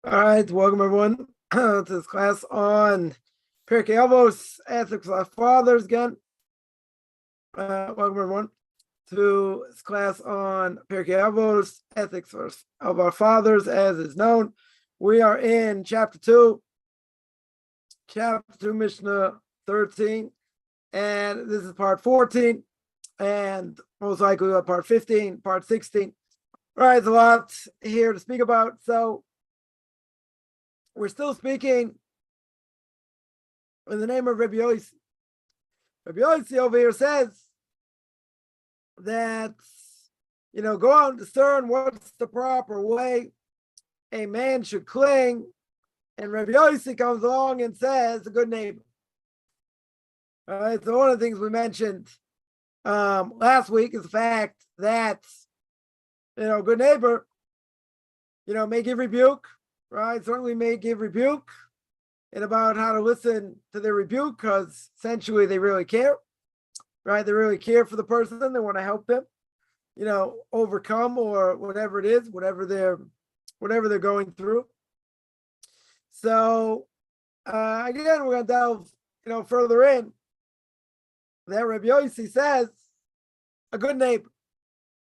All right, welcome everyone to this class on Pirke Avos, ethics of our fathers again. Welcome everyone to this class on Pirke Avos, ethics of our fathers, as is known. We are in chapter 2, Mishna 13, and this is part 14, and most likely part 15, part 16. All right, there's a lot here to speak about, so we're still speaking in the name of Rabbi Yossi. Rabbi Yossi over here says that, go out and discern what's the proper way a man should cling. And Rabbi Yossi comes along and says, a good neighbor. All right, so one of the things we mentioned last week is the fact that, a good neighbor, may give rebuke, right? Certainly may give rebuke, and about how to listen to their rebuke, because essentially they really care, right? They really care for the person. They want to help them, overcome or whatever it is, whatever they're going through. So again, we're going to delve, further in. That Rabbi Yossi says a good neighbor.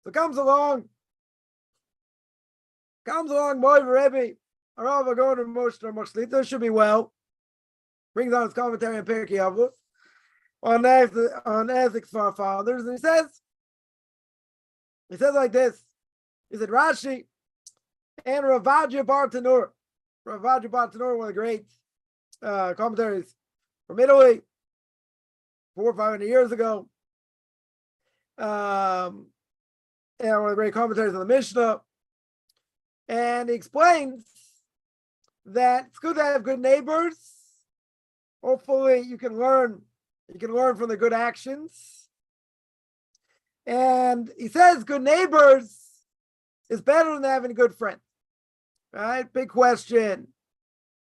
So comes along, boy, Rebbe, Arav going to Mishna Moshlita, should be well. Brings on his commentary on Pirke Avos on ethics for our fathers, and he says like this. He said Rashi and Ravaja Bar Tanur. Ravaja Bar Tanur, one of the great commentaries from Italy, 400 or 500 years ago. And one of the great commentaries on the Mishna. And he explains that it's good to have good neighbors. Hopefully you can learn from the good actions. And he says good neighbors is better than having a good friend. Right? Big question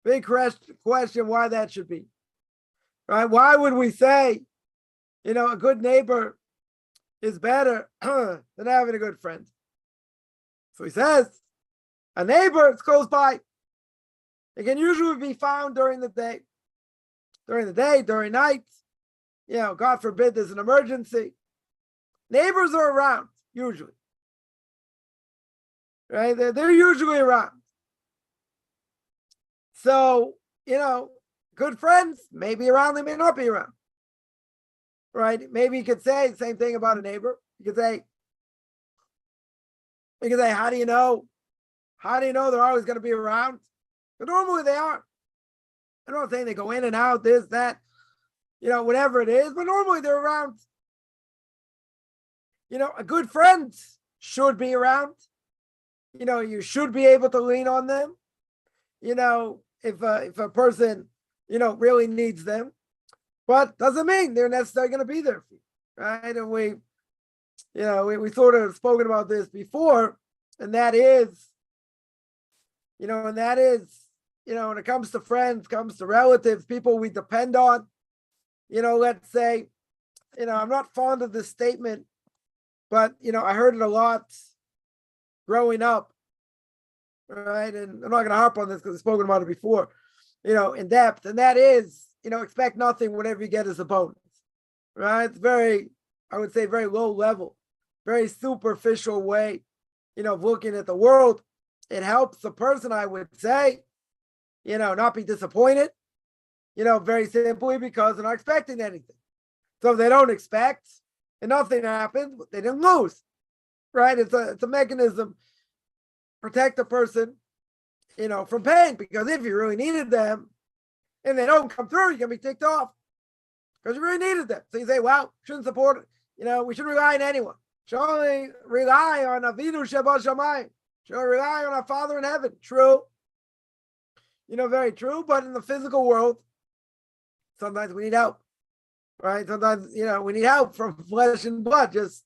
why that should be. Right? Why would we say, a good neighbor is better than having a good friend? So he says, a neighbor is close by. It can usually be found during the day, during night. God forbid there's an emergency. Neighbors are around, usually. Right? They're usually around. So, good friends may be around, they may not be around. Right? Maybe you could say the same thing about a neighbor. You could say, how do you know? How do you know they're always going to be around? But normally they are. I'm not saying they go in and out, this, that, whatever it is, but normally they're around. A good friend should be around. You should be able to lean on them. If a person, really needs them. But doesn't mean they're necessarily going to be there for you, right? And we sort of spoken about this before, and that is, when it comes to friends, comes to relatives, people we depend on, let's say, I'm not fond of this statement, but, I heard it a lot growing up, right? And I'm not going to harp on this because I've spoken about it before, in depth. And that is, expect nothing, whatever you get is a bonus, right? It's I would say very low level, very superficial way, of looking at the world. It helps the person, I would say, not be disappointed, very simply because they're not expecting anything. So if they don't expect and nothing happens, they didn't lose, right? It's a mechanism, protect the person, from pain, because if you really needed them and they don't come through, you're going to be ticked off because you really needed them. So you say, well, shouldn't support it. We shouldn't rely on anyone. Should only rely on Avinu Sheba Shamayim. Should rely on our Father in heaven. True. Very true. But in the physical world, sometimes we need help, right? Sometimes, we need help from flesh and blood, just,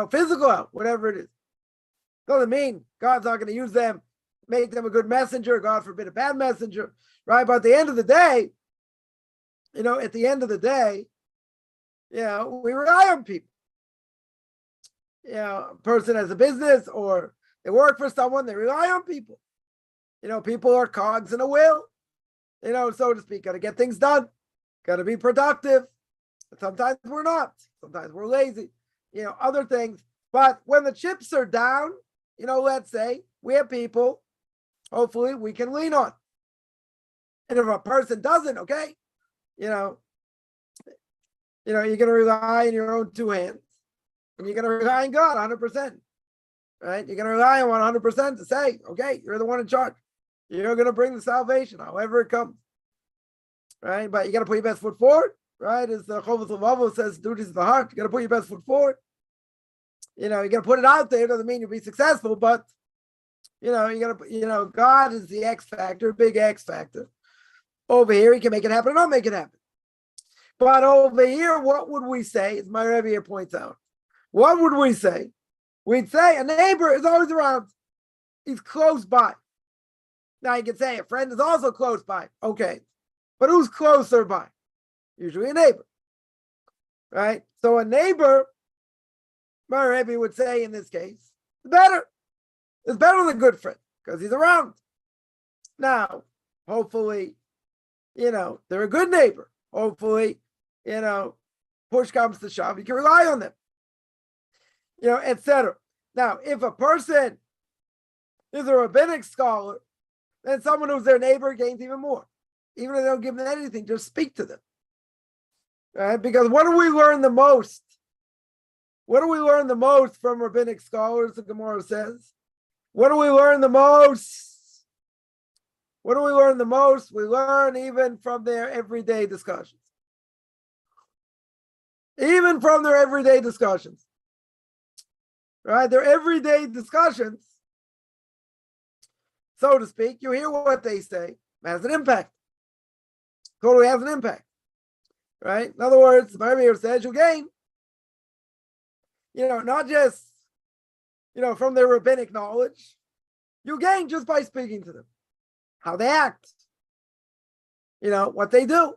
physical help, whatever it is. Doesn't mean God's not going to use them, make them a good messenger, God forbid a bad messenger, right? But at the end of the day, we rely on people. A person has a business or they work for someone, they rely on people. People are cogs in a wheel, so to speak. Got to get things done. Got to be productive. Sometimes we're not. Sometimes we're lazy. Other things. But when the chips are down, let's say we have people, hopefully we can lean on. And if a person doesn't, okay, you're going to rely on your own two hands. And you're going to rely on God 100%. Right? You're going to rely on 100% to say, okay, you're the one in charge. You're going to bring the salvation, however it comes. Right? But you got to put your best foot forward. Right? As the Pirke Avos says, duties of the heart. You got to put your best foot forward. You got to put it out there. Doesn't mean you'll be successful, but you got to, God is the X factor, big X factor. Over here, he can make it happen or not make it happen. But over here, what would we say, as my Rebbe here points out? What would we say? We'd say a neighbor is always around. He's close by. Now you can say a friend is also close by. Okay. But who's closer by? Usually a neighbor. Right? So a neighbor, my Rebbe would say in this case, is better. It's better than a good friend because he's around. Now, hopefully, they're a good neighbor. Hopefully, push comes to shove, you can rely on them. Etc. Now, if a person is a rabbinic scholar, then someone who's their neighbor gains even more. Even if they don't give them anything, just speak to them. Right? Because what do we learn the most? What do we learn the most from rabbinic scholars, the Gemara says? What do we learn the most? What do we learn the most? We learn even from their everyday discussions. Even from their everyday discussions. Right? Their everyday discussions, so to speak, you hear what they say, it has an impact. Totally has an impact. Right? In other words, my Rebbe says you gain. Not just, from their rabbinic knowledge. You gain just by speaking to them. How they act. What they do.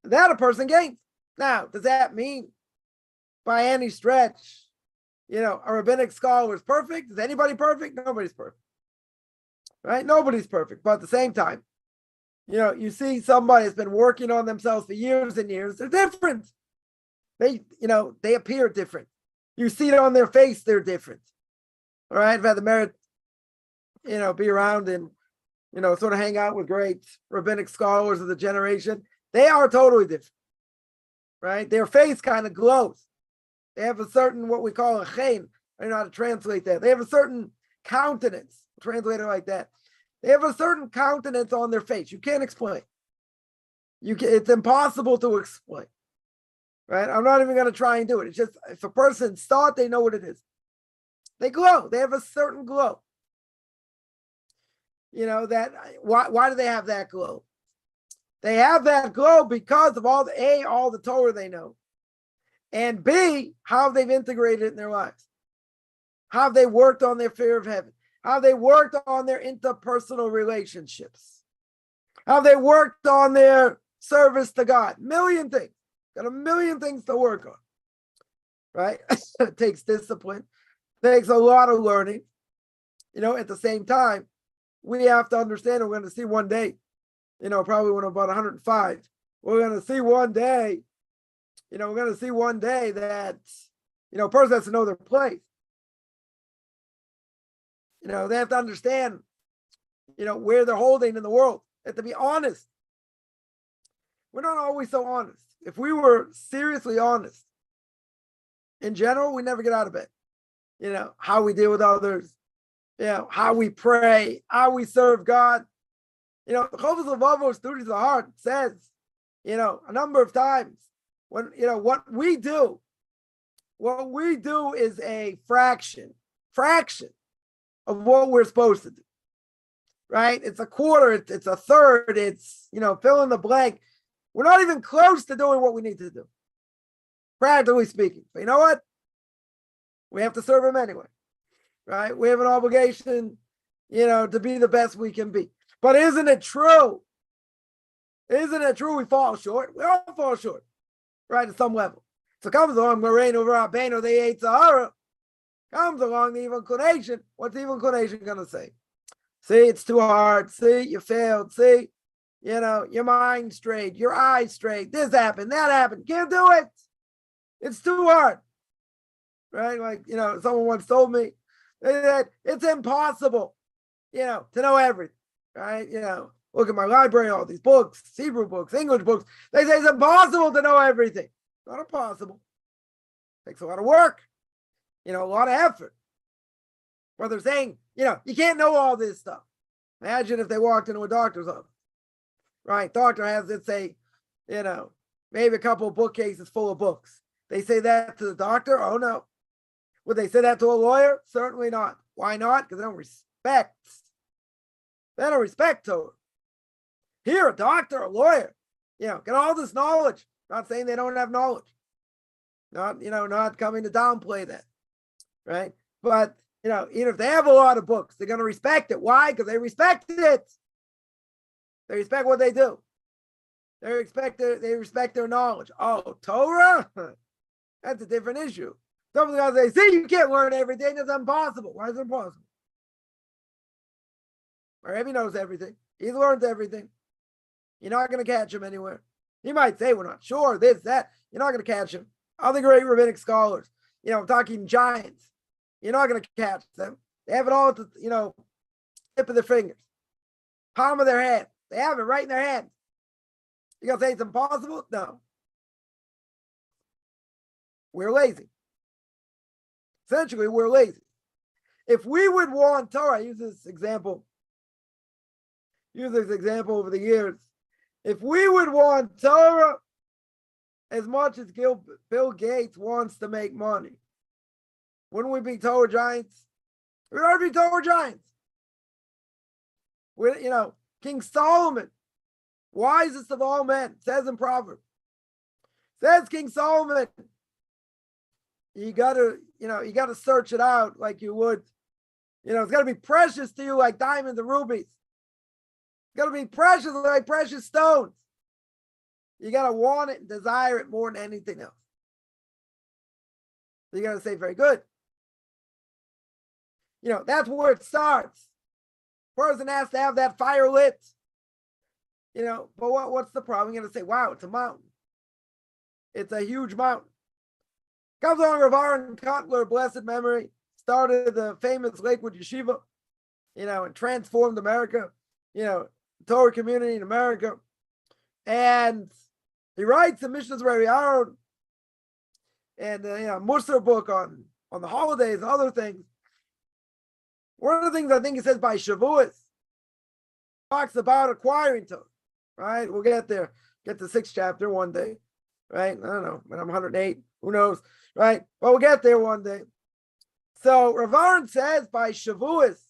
That a person gains. Now, does that mean by any stretch, a rabbinic scholar is perfect? Is anybody perfect? Nobody's perfect. Right? Nobody's perfect. But at the same time, you see somebody has been working on themselves for years and years. They're different. They appear different. You see it on their face, they're different. All right. I've had the merit, be around and, sort of hang out with great rabbinic scholars of the generation. They are totally different. Right? Their face kind of glows. They have a certain, what we call a chen. I don't know how to translate that. They have a certain countenance. Translate it like that. They have a certain countenance on their face. You can't explain. It's impossible to explain. Right? I'm not even going to try and do it. It's just, if a person saw it, they know what it is. They glow. They have a certain glow. Why do they have that glow? They have that glow because of all the Torah they know. And B, how they've integrated it in their lives. How they worked on their fear of heaven. How they worked on their interpersonal relationships. How they worked on their service to God. Million things. Got a million things to work on. Right? It takes discipline. It takes a lot of learning. At the same time, we have to understand, we're going to see one day, probably when I'm about 105, we're going to see one day, that, a person has to know their place. They have to understand, where they're holding in the world. They have to be honest. We're not always so honest. If we were seriously honest, in general, we never get out of bed. How we deal with others, how we pray, how we serve God. The Pirke Avos, duties of the heart, says, a number of times, when, what we do is a fraction of what we're supposed to do. Right? It's a quarter, it's a third, it's, fill in the blank. We're not even close to doing what we need to do, practically speaking. But you know what? We have to serve him anyway, right? We have an obligation, to be the best we can be. But isn't it true? Isn't it true we fall short? We all fall short, right, at some level. So comes along, Moraine over our Beno, they ate Sahara. Comes along the evil inclination. What's the evil inclination going to say? See, it's too hard. See, you failed. See, your mind strayed, your eyes strayed. This happened, that happened. Can't do it. It's too hard. Right? Like, someone once told me that it's impossible, to know everything. Right? Look at my library, all these books, Hebrew books, English books. They say it's impossible to know everything. Not impossible. It takes a lot of work, a lot of effort. But they're saying, you can't know all this stuff. Imagine if they walked into a doctor's office. Right? Doctor has, let's say, maybe a couple of bookcases full of books. They say that to the doctor? Oh, no. Would they say that to a lawyer? Certainly not. Why not? Because they don't respect. They don't respect Torah. Here, a doctor, a lawyer, get all this knowledge. Not saying they don't have knowledge. Not coming to downplay that. Right? But, even if they have a lot of books, they're going to respect it. Why? Because they respect it. They respect what they do. They respect their knowledge. Oh, Torah? That's a different issue. Some guys say, see, you can't learn everything. It's impossible. Why is it impossible? Our Rebbe knows everything. He learns everything. You're not going to catch him anywhere. He might say, we're not sure, this, that. You're not going to catch him. Other great rabbinic scholars, I'm talking giants. You're not going to catch them. They have it all at the, tip of their fingers. Palm of their hand. They have it right in their hand. You going to say it's impossible? No. We're lazy. Essentially, we're lazy. If we would want Torah, I use this example over the years. If we would want Torah as much as Bill Gates wants to make money, wouldn't we be Torah giants? We'd already be Torah giants. King Solomon, wisest of all men, says in Proverbs, says King Solomon, you gotta search it out like you would. It's gotta be precious to you like diamonds and rubies. It's gotta be precious like precious stones. You gotta want it and desire it more than anything else. So you gotta say, very good. That's where it starts. Person has to have that fire lit. But what's the problem? You're gonna say, wow, it's a mountain. It's a huge mountain. Comes along Rav Aaron Kotler, blessed memory, started the famous Lakewood Yeshiva, and transformed America, the Torah community in America. And he writes the Mishna's Rav Aaron and Musar book on the holidays and other things. One of the things I think he says by Shavuos talks about acquiring Torah, right? We'll get there, get the 6th chapter one day, right? I don't know, when I'm 108, who knows, right? But we'll get there one day. So Rav Aaron says by Shavuos,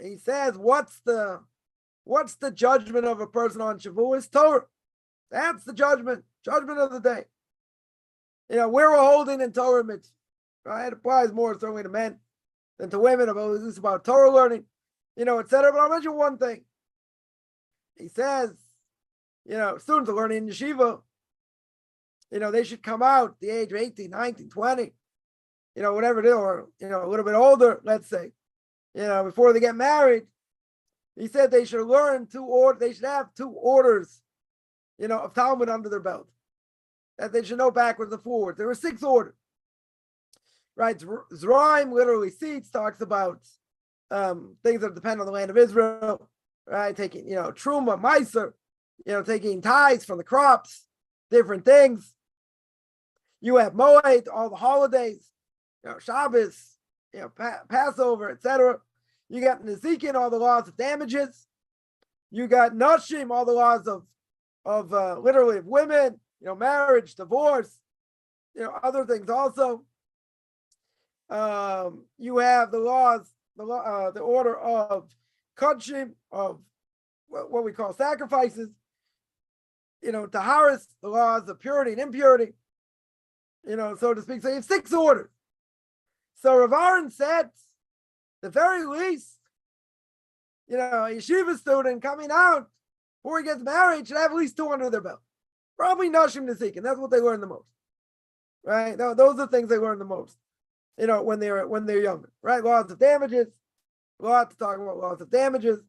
he says, what's the judgment of a person on Shavuos? Torah. That's the judgment of the day. We're holding in Torah mitzvah, right? It applies more certainly to men than to women. This is about Torah learning, etc. But I'll mention one thing. He says, students are learning in yeshiva. They should come out at the age of 18, 19, 20, whatever it is, or, a little bit older, let's say, before they get married. He said they should learn they should have 2 orders, of Talmud under their belt, that they should know backwards and forwards. There were 6 orders. Right, Zraim, literally seeds, talks about things that depend on the land of Israel, right? Taking, Truma, Meiser, taking tithes from the crops, different things. You have Moed, all the holidays, Shabbos, Passover, etc. You got Nezikin, all the laws of damages. You got Nashim, all the laws of literally of women, marriage, divorce, other things also. You have the laws, the order of kudshim, of what we call sacrifices, taharis, the laws of purity and impurity, so to speak. So you have 6 orders. So Rav Aaron said, the very least, a yeshiva student coming out before he gets married should have at least 2 under their belt. Probably Nashim Nezikin. That's what they learn the most, right? Those are the things they learn the most. When they're younger, right? Laws of damages, Lots to talk about lots of damages,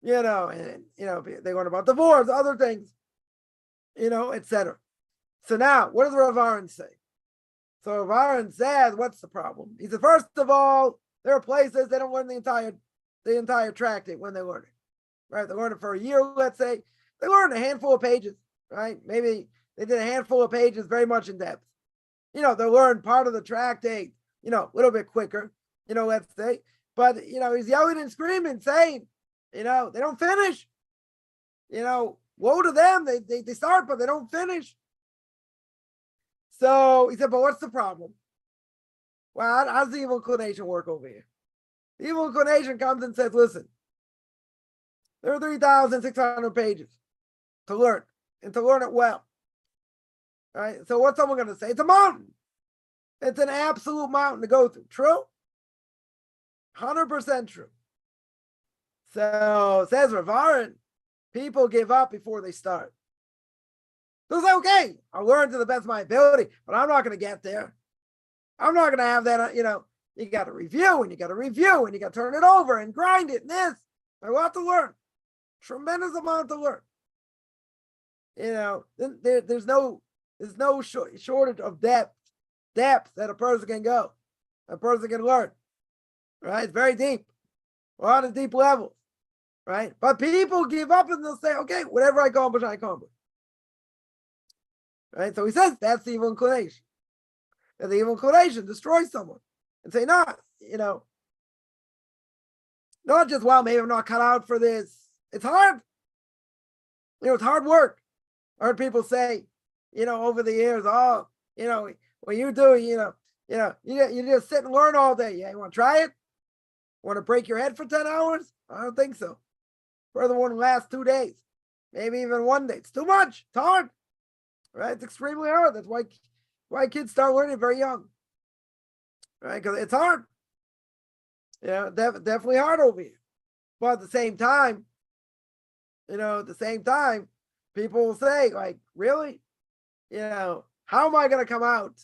and they learn about divorce, other things, etc. So now, what does Rav Aaron say? So Rav Aaron says, what's the problem? He said, first of all, there are places they don't learn the entire tractate when they learn it. Right? They learn it for a year, let's say. They learn a handful of pages, right? Maybe they did a handful of pages very much in depth. They learn part of the tractate, a little bit quicker, let's say. But, he's yelling and screaming, saying, they don't finish. Woe to them. They start, but they don't finish. So he said, but what's the problem? Well, how does the evil inclination work over here? The evil inclination comes and says, listen, there are 3,600 pages to learn, and to learn it well. All right. So what's someone going to say? It's a mountain. It's an absolute mountain to go through. True? 100% true. So says Rav Aaron, people give up before they start. So it's like, okay, I'll learn to the best of my ability, but I'm not going to get there. I'm not going to have that, you got to review and you got to turn it over and grind it and this. I want to learn. Tremendous amount to learn. There's no shortage of depth that a person can go. A person can learn. Right? It's very deep. A lot of deep levels. Right? But people give up and they'll say, okay, whatever I accomplish, I accomplish. Right? So he says that's the evil inclination. That the evil inclination destroys someone. And say, no, not just, well, maybe I'm not cut out for this. It's hard. It's hard work. I heard people say, over the years, when you do, you just sit and learn all day. Yeah, you want to try it? Want to break your head for 10 hours? I don't think so. Further one last 2 days, maybe even 1 day. It's too much. It's hard. Right? It's extremely hard. That's why kids start learning very young. Right? Because it's hard. Definitely hard over here. But at the same time, people will say, like, really? How am I going to come out,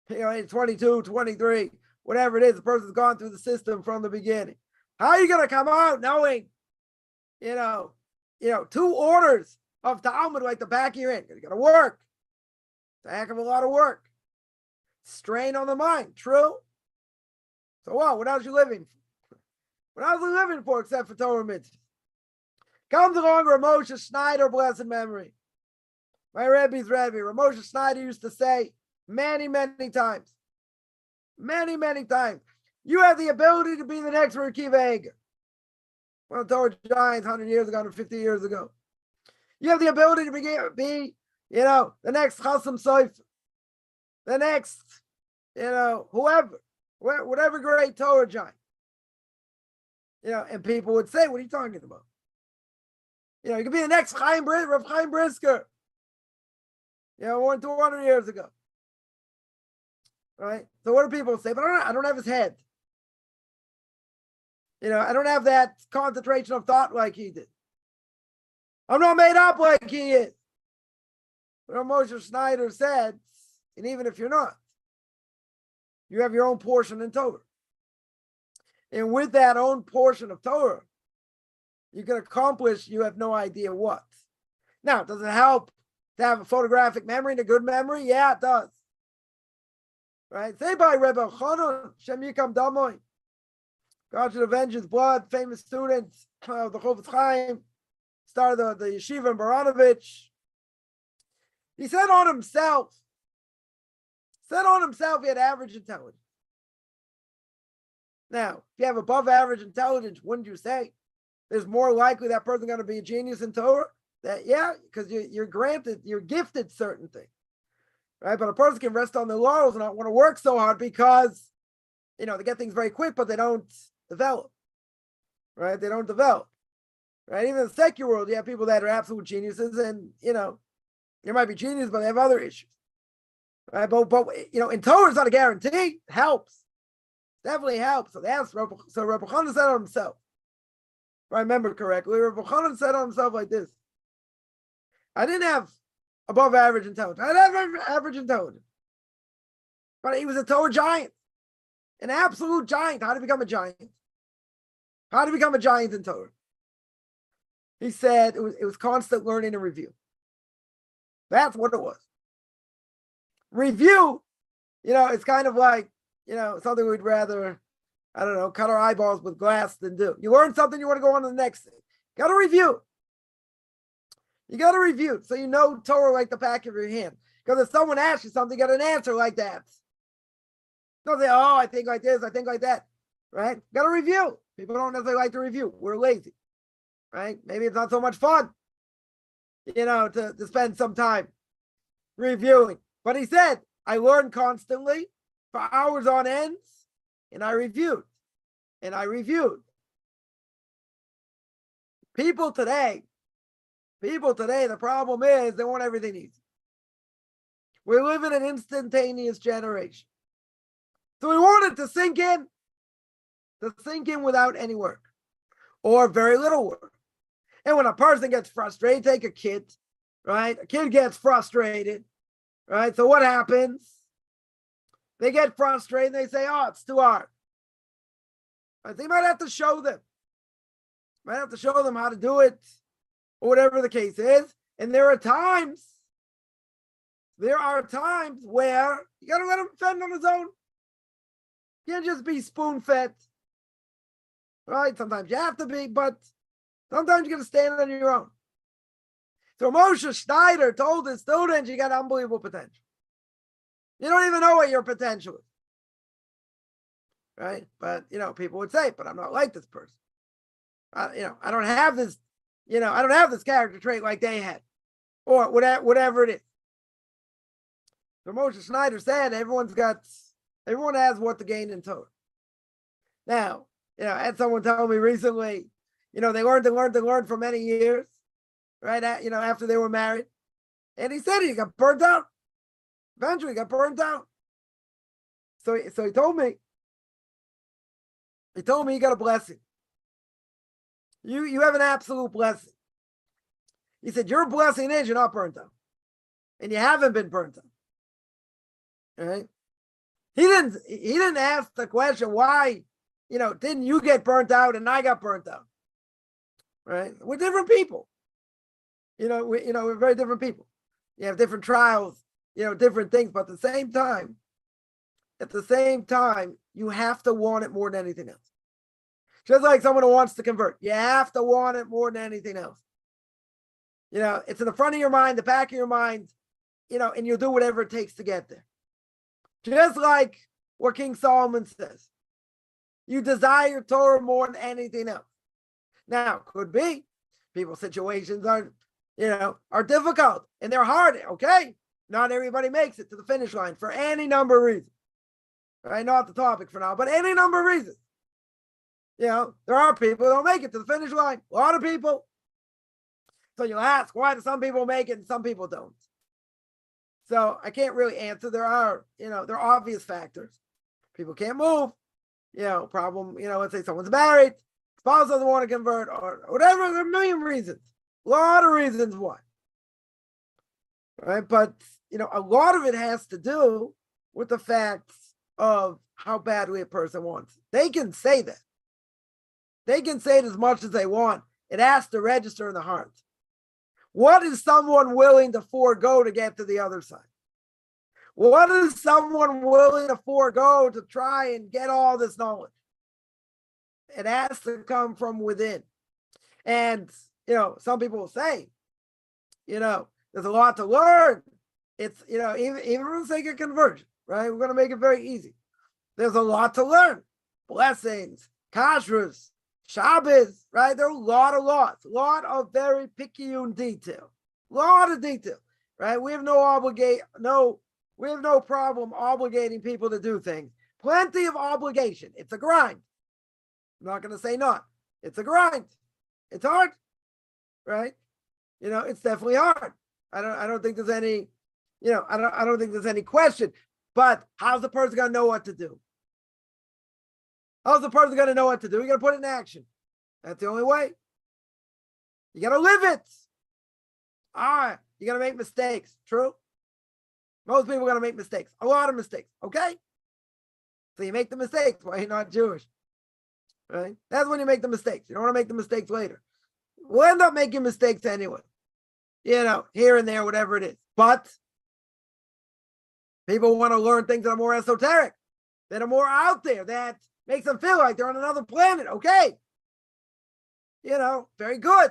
in 22, 23, whatever it is, the person's gone through the system from the beginning. How are you going to come out knowing, 2 orders of Talmud like the back of your hand? You got to work. It's a heck of a lot of work. Strain on the mind. True? So what else are you living for? What else are you living for except for Torah mitzvahs? Comes along Rav Moshe Schneider, blessed memory. My Rebbe's Rebbe. Rav Moshe Schneider used to say many, many times, you have the ability to be the next Rav Akiva Eger. One of the Torah giants 100 years ago, 150 years ago. You have the ability to be the next Chasam Sofer, the next, whoever, whatever great Torah giant. And people would say, what are you talking about? You could be the next Rav Chaim Brisker. More than 200 years ago. Right? So what do people say? But I don't have his head. I don't have that concentration of thought like he did. I'm not made up like he is. But Moshe Schneider said, and even if you're not, you have your own portion in Torah. And with that own portion of Torah, you can accomplish, you have no idea what. Now, does it help to have a photographic memory and a good memory? Yeah, it does. Right? Say by Rebbe Chanan, Shem Yikam Damoy. God should avenge his blood, famous student of the Chofetz Chaim, started the yeshiva in Baranovich. He said on himself, he had average intelligence. Now, if you have above average intelligence, wouldn't you say there's more likely that person going to be a genius in Torah? That, yeah, because you're gifted certain things, right? But a person can rest on their laurels and not want to work so hard because, they get things very quick, but they don't develop, right? They don't develop, right? Even in the secular world, you have people that are absolute geniuses and, they might be genius, but they have other issues, right? But in Torah, it's not a guarantee. It helps. Definitely helps. So Rabbi Chanan said on himself, if I remember correctly, Rabbi Chanan said on himself like this: I didn't have above average intelligence. I had average intelligence. But he was a Torah giant, an absolute giant. How to become a giant? How to become a giant in Torah? He said it was constant learning and review. That's what it was. Review, it's kind of like, something we'd rather, I don't know, cut our eyeballs with glass than do. You learn something, you want to go on to the next thing. Got to review. You got to review so you know Torah like the back of your hand. Because if someone asks you something, you got an answer like that. Don't say, oh, I think like this, I think like that, right? Got to review. People don't necessarily like to review. We're lazy, right? Maybe it's not so much fun, to spend some time reviewing. But he said, I learned constantly for hours on ends, and I reviewed, and I reviewed. People today, the problem is they want everything easy. We live in an instantaneous generation. So we want it to sink in without any work or very little work. And when a person gets frustrated, take a kid, right? A kid gets frustrated, right? So what happens? They get frustrated and they say, oh, it's too hard. I think you might have to show them. Might have to show them how to do it or whatever the case is. And there are times where you got to let him fend on his own. You can't just be spoon-fed, right? Sometimes you have to be, but sometimes you got to stand on your own. So Moshe Schneider told his students, you got unbelievable potential. You don't even know what your potential is, right? But, people would say, but I'm not like this person. I don't have this, I don't have this character trait like they had, or whatever it is. So Moshe Schneider said, everyone has what to gain in Torah. Now, I had someone tell me recently, they learned for many years, right? After they were married. And he said he got burnt out. Eventually got burnt out. So he told me he got a blessing. You have an absolute blessing. He said, your blessing is you're not burnt out. And you haven't been burnt out. All right? He didn't ask the question, why, didn't you get burnt out and I got burnt out? Right? We're different people. We're very different people. You have different trials, different things, but at the same time, you have to want it more than anything else. Just like someone who wants to convert, you have to want it more than anything else. It's in the front of your mind, the back of your mind, and you'll do whatever it takes to get there. Just like what King Solomon says, you desire Torah more than anything else. Now, could be people's situations are difficult and they're hard. Okay, not everybody makes it to the finish line for any number of reasons. Right? Not the topic for now, but any number of reasons. There are people who don't make it to the finish line. A lot of people. So you'll ask, why do some people make it and some people don't? So I can't really answer. There are obvious factors. People can't move. Problem, let's say someone's married, spouse doesn't want to convert, or whatever. There are a million reasons. A lot of reasons why. Right? But, a lot of it has to do with the facts of how badly a person wants it. They can say that. They can say it as much as they want. It has to register in the heart. What is someone willing to forego to get to the other side? What is someone willing to forego to try and get all this knowledge? It has to come from within. And, some people will say, there's a lot to learn. It's, even for the sake of conversion, right? We're going to make it very easy. There's a lot to learn. Blessings, kashrus, Shabbos, right? There are a lot of very picayune detail. A lot of detail, right? We have no problem obligating people to do things. Plenty of obligation. It's a grind. I'm not going to say not. It's a grind. It's hard, right? It's definitely hard. I don't think there's any, I don't think there's any question. But how's the person going to know what to do? How's the person going to know what to do? You got to put it in action. That's the only way. You got to live it. You got to make mistakes. True. Most people are going to make mistakes. A lot of mistakes. Okay. So you make the mistakes. Why you're not Jewish? right? That's when you make the mistakes. You don't want to make the mistakes later. We'll end up making mistakes anyway, here and there, whatever it is. But people want to learn things that are more esoteric, that are more out there, that makes them feel like they're on another planet. Okay. Very good.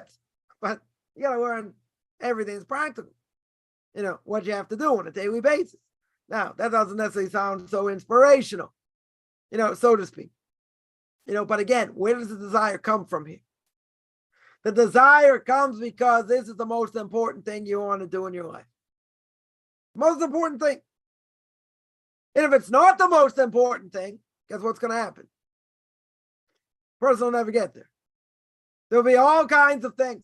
But you got to learn everything's practical. What you have to do on a daily basis. Now, that doesn't necessarily sound so inspirational, so to speak. But again, where does the desire come from here? The desire comes because this is the most important thing you want to do in your life. Most important thing. And if it's not the most important thing, guess what's going to happen? Person will never get there. There'll be all kinds of things.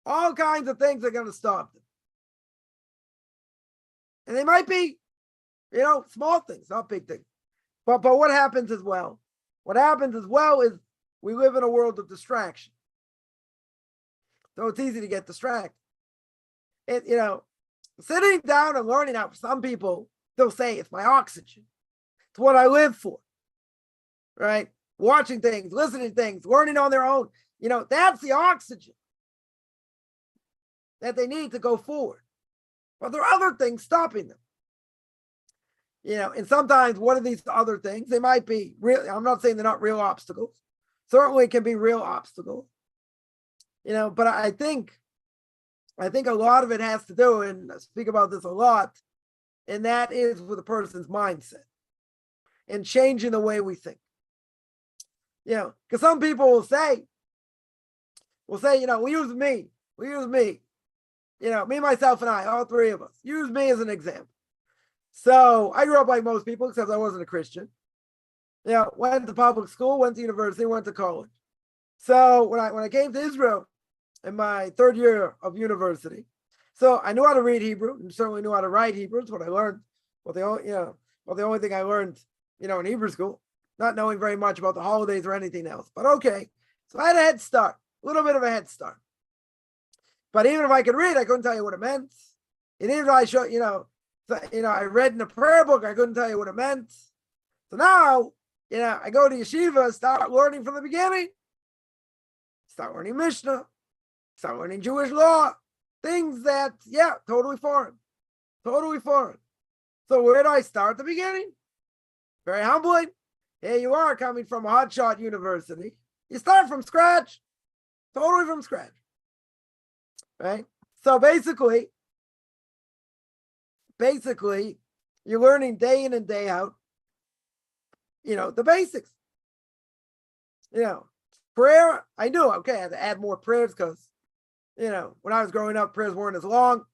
All kinds of things are going to stop them. And they might be, small things, not big things. But what happens as well? What happens as well is we live in a world of distraction. So it's easy to get distracted. Sitting down and learning out, for some people, they'll say, it's my oxygen. It's what I live for, right? Watching things, listening to things, learning on their own. That's the oxygen that they need to go forward. But there are other things stopping them. And sometimes what are these other things? They might be real. I'm not saying they're not real obstacles. Certainly can be real obstacles. But I think a lot of it has to do, and I speak about this a lot, and that is with a person's mindset and changing the way we think. Because some people will say, we use me, me, myself, and I, all three of us, use me as an example. So I grew up like most people, except I wasn't a Christian. Went to public school, went to university, went to college. So when I came to Israel in my third year of university, so I knew how to read Hebrew and certainly knew how to write Hebrew. It's what I learned. The only thing I learned, in Hebrew school, not knowing very much about the holidays or anything else. But okay, so I had a head start, a little bit of a head start. But even if I could read, I couldn't tell you what it meant. And even if I showed, I read in a prayer book, I couldn't tell you what it meant. So now, I go to yeshiva, start learning from the beginning, start learning Mishna, start learning Jewish law, things that, totally foreign. So where do I start at the beginning? Very humbling. Here you are coming from a hotshot university. You start from scratch, totally from scratch, right? So basically, you're learning day in and day out, the basics. Prayer, I knew, okay, I had to add more prayers because, when I was growing up, prayers weren't as long,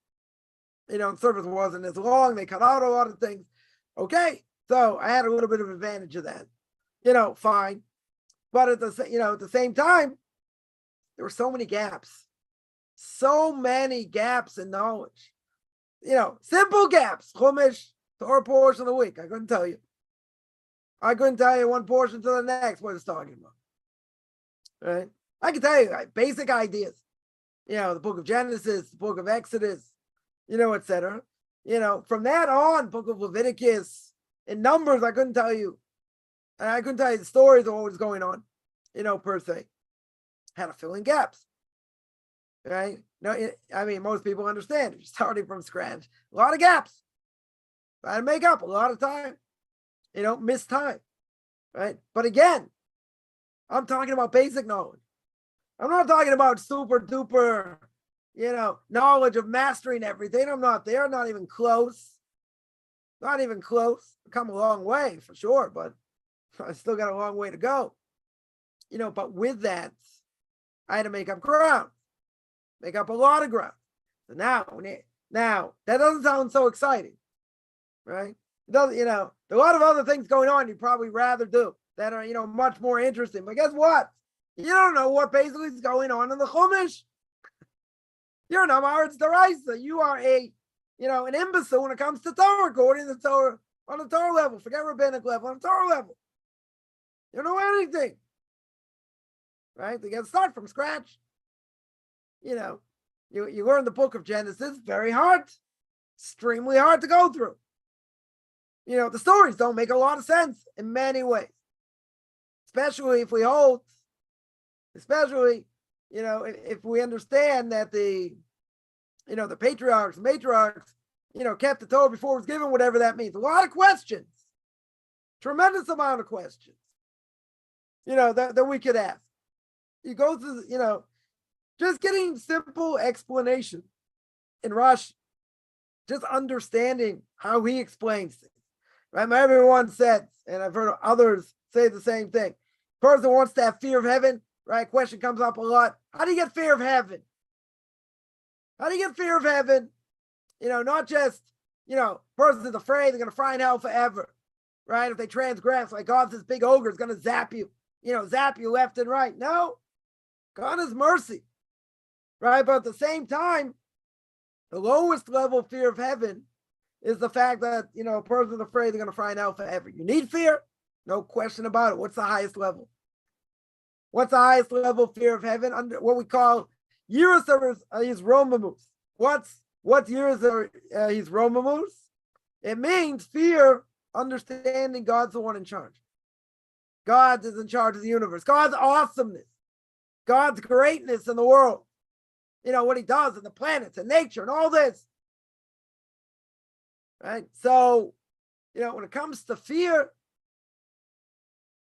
and service wasn't as long. They cut out a lot of things. Okay, so I had a little bit of advantage of that, fine. But at the same time, there were so many gaps in knowledge. Simple gaps. Chumash, Torah portion of the week. I couldn't tell you. One portion to the next what it's talking about. Right? I can tell you basic ideas. The book of Genesis, the book of Exodus, etc. From that on, book of Leviticus, in Numbers, I couldn't tell you. I couldn't tell you the stories of what was going on, per se. Had to fill in gaps. Right? No, most people understand. If you're starting from scratch, a lot of gaps. I had to make up a lot of time. Missed time. Right? But again, I'm talking about basic knowledge. I'm not talking about super duper, knowledge of mastering everything. I'm not there. Not even close. Not even close. I've come a long way for sure, but I still got a long way to go. But with that, I had to make up ground. Make up a lot of ground. So now that doesn't sound so exciting, right? It doesn't, there are a lot of other things going on you'd probably rather do that are, much more interesting. But guess what? You don't know what basically is going on in the Chumash. You're no Maritz Deraisa. You are an imbecile when it comes to Torah, according to Torah, on the Torah level. Forget rabbinic level, on the Torah level. You don't know anything. Right? You got to start from scratch. You learn the book of Genesis, very hard, extremely hard to go through. The stories don't make a lot of sense in many ways. especially if we hold, especially, if we understand that the patriarchs, matriarchs, kept the Torah before it was given, whatever that means. A lot of questions, tremendous amount of questions, that we could ask. You go through, just getting simple explanation in Rashi, just understanding how he explains things, right? Everyone said, and I've heard others say the same thing. Person wants to have fear of heaven, right? Question comes up a lot. How do you get fear of heaven? How do you get fear of heaven? Not just, person's afraid they're going to fry in hell forever, right? If they transgress, like God's this big ogre is going to zap you left and right. No, God is mercy, right? But at the same time, the lowest level of fear of heaven is the fact that, a person's afraid they're going to fry in hell forever. You need fear? No question about it. What's the highest level? What's the highest level of fear of heaven? Under what we call Yiras his Romamus. What's Yiras his Romamus? It means fear, understanding God's the one in charge. God is in charge of the universe. God's awesomeness. God's greatness in the world. What he does in the planets and nature and all this. Right? So, when it comes to fear,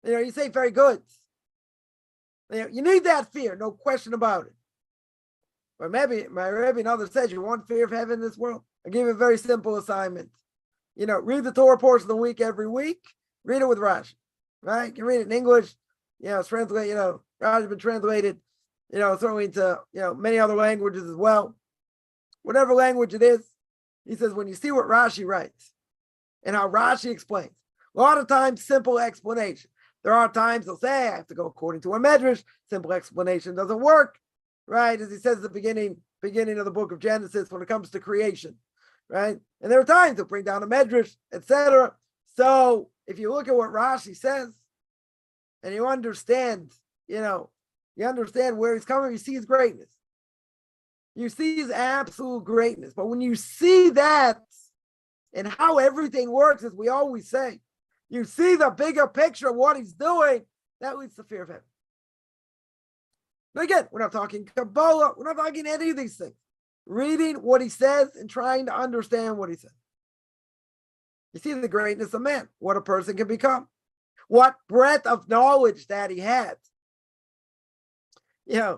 you say very good. You need that fear, no question about it. But maybe my Rebbe and others said, you want fear of heaven in this world? I give you a very simple assignment. Read the Torah portion of the week every week. Read it with Rashi, right? You can read it in English. It's translated, Rashi's been translated, certainly into, many other languages as well. Whatever language it is, he says, when you see what Rashi writes and how Rashi explains, a lot of times, simple explanation. There are times they'll say, I have to go according to a medrash. Simple explanation doesn't work, right? As he says at the beginning of the book of Genesis when it comes to creation, right? And there are times they'll bring down a medrash, etc. So if you look at what Rashi says and you understand, you understand where he's coming, you see his greatness. You see his absolute greatness. But when you see that and how everything works, as we always say, you see the bigger picture of what he's doing, that leads to fear of heaven. But again, we're not talking Kabbalah. We're not talking any of these things. Reading what he says and trying to understand what he says. You see the greatness of man, what a person can become, what breadth of knowledge that he had. There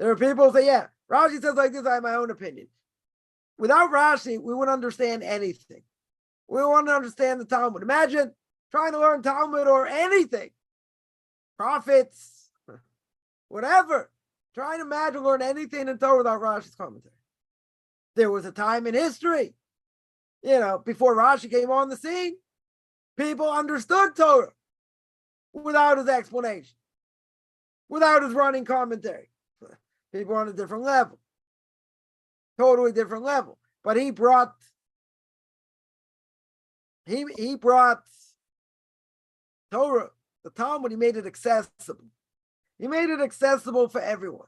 are people who say, yeah, Rashi says like this, I have my own opinion. Without Rashi, we wouldn't understand anything. We want to understand the Talmud. Imagine trying to learn Talmud or anything, prophets, whatever. Trying to imagine learn anything in Torah without Rashi's commentary. There was a time in history, before Rashi came on the scene, people understood Torah without his explanation, without his running commentary. People on a different level, totally different level. But he brought Torah, the Talmud, he made it accessible. He made it accessible for everyone.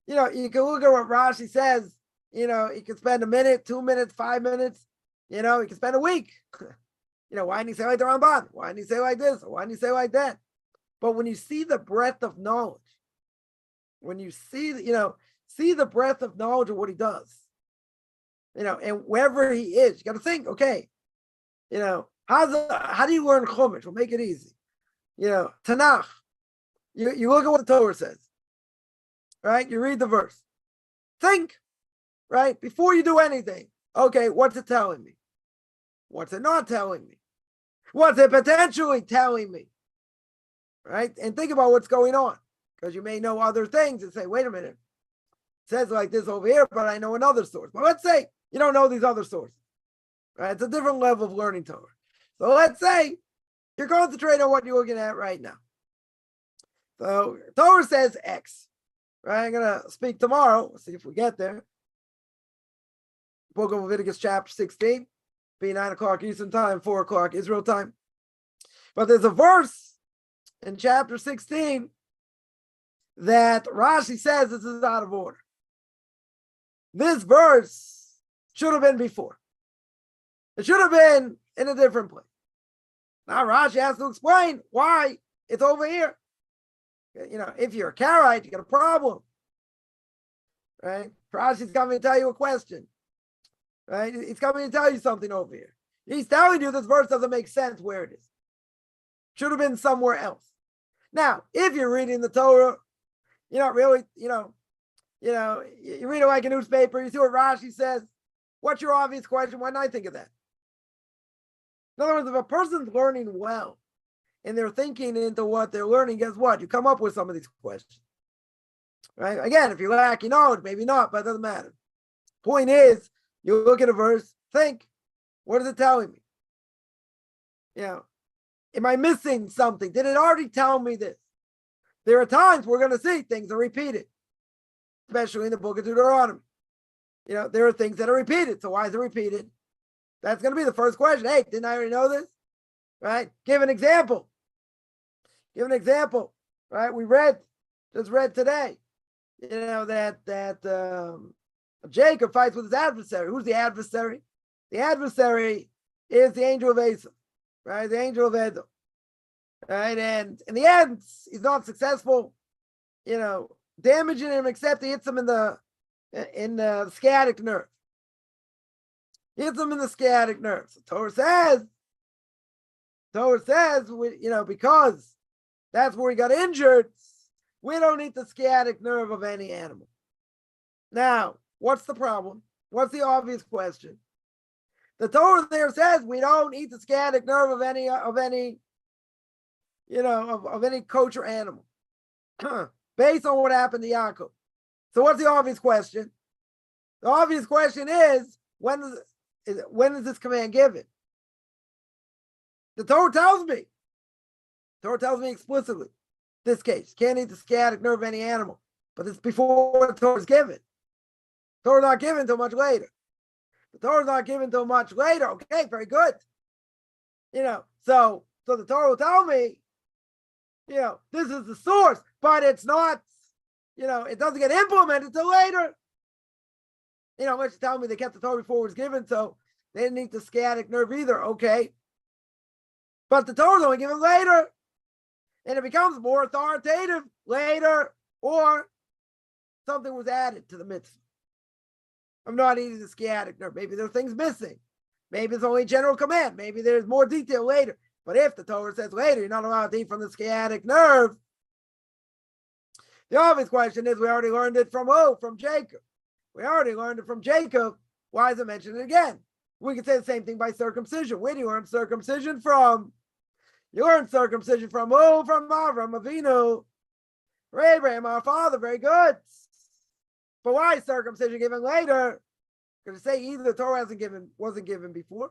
You can look at what Rashi says, you can spend a minute, 2 minutes, 5 minutes, you can spend a week. Why didn't he say like the Ramban? Why didn't he say like this? Why didn't he say like that? But when you see the breadth of knowledge, when you see the breadth of knowledge of what he does, and wherever he is, you got to think, okay, how do you learn Chumash? We'll make it easy. Tanakh. You look at what the Torah says, right? You read the verse. Think, right? Before you do anything. Okay, what's it telling me? What's it not telling me? What's it potentially telling me? Right? And think about what's going on. Because you may know other things and say, wait a minute. It says like this over here, but I know another source. But let's say you don't know these other sources. Right? It's a different level of learning Torah. So let's say you're concentrating on what you're looking at right now. So Torah says X. Right? I'm going to speak tomorrow. We'll see if we get there. Book of Leviticus chapter 16. Be 9 o'clock Eastern time, 4 o'clock Israel time. But there's a verse in chapter 16 that Rashi says this is out of order. This verse should have been before. It should have been in a different place. Now Rashi has to explain why it's over here. You know, if you're a Karaite, you got a problem, right? Rashi's coming to tell you a question, right? He's coming to tell you something over here. He's telling you this verse doesn't make sense where it is. Should have been somewhere else. Now, if you're reading the Torah, you're not really, you read it like a newspaper, you see what Rashi says. What's your obvious question? Why not think of that? In other words, if a person's learning well and they're thinking into what they're learning, guess what? You come up with some of these questions. Right? Again, if you're lacking knowledge, maybe not, but it doesn't matter. Point is, you look at a verse, think, what is it telling me? You know, am I missing something? Did it already tell me this? There are times we're going to see things are repeated, especially in the book of Deuteronomy. You know, there are things that are repeated. So why is it repeated? That's going to be the first question. Hey, didn't I already know this? Right? Give an example. Right? We just read today, you know, that Jacob fights with his adversary. Who's the adversary? The adversary is the angel of Esau, right? The angel of Edom. Right? And in the end, he's not successful, you know, damaging him except he hits him in the sciatic nerve. Hits him in the sciatic nerve. So Torah says, because that's where he got injured, we don't need the sciatic nerve of any animal. Now, what's the problem? What's the obvious question? The Torah there says we don't eat the sciatic nerve of any kosher animal, based on what happened to Yaakov. So what's the obvious question? The obvious question is, when is this command given? The Torah tells me. Explicitly, this case, can't eat the sciatic nerve of any animal. But it's before the Torah is given. The Torah not given until much later. Okay, very good. You know, so the Torah will tell me, you know, this is the source, but it's not, you know, it doesn't get implemented till later. You know, let's tell me they kept the Torah before it was given, so they didn't eat the sciatic nerve either. Okay. But the Torah is only given later. And it becomes more authoritative later, or something was added to the mitzvah. I'm not eating the sciatic nerve. Maybe there are things missing. Maybe it's only a general command. Maybe there's more detail later. But if the Torah says later, you're not allowed to eat from the sciatic nerve, the obvious question is, we already learned it from who? From Jacob. Why is it mentioned again? We could say the same thing by circumcision. Where do you learn circumcision from? You learn circumcision from who? From Avram Avinu. Abraham, our father. Very good. But why is circumcision given later? Because say either the Torah wasn't given before,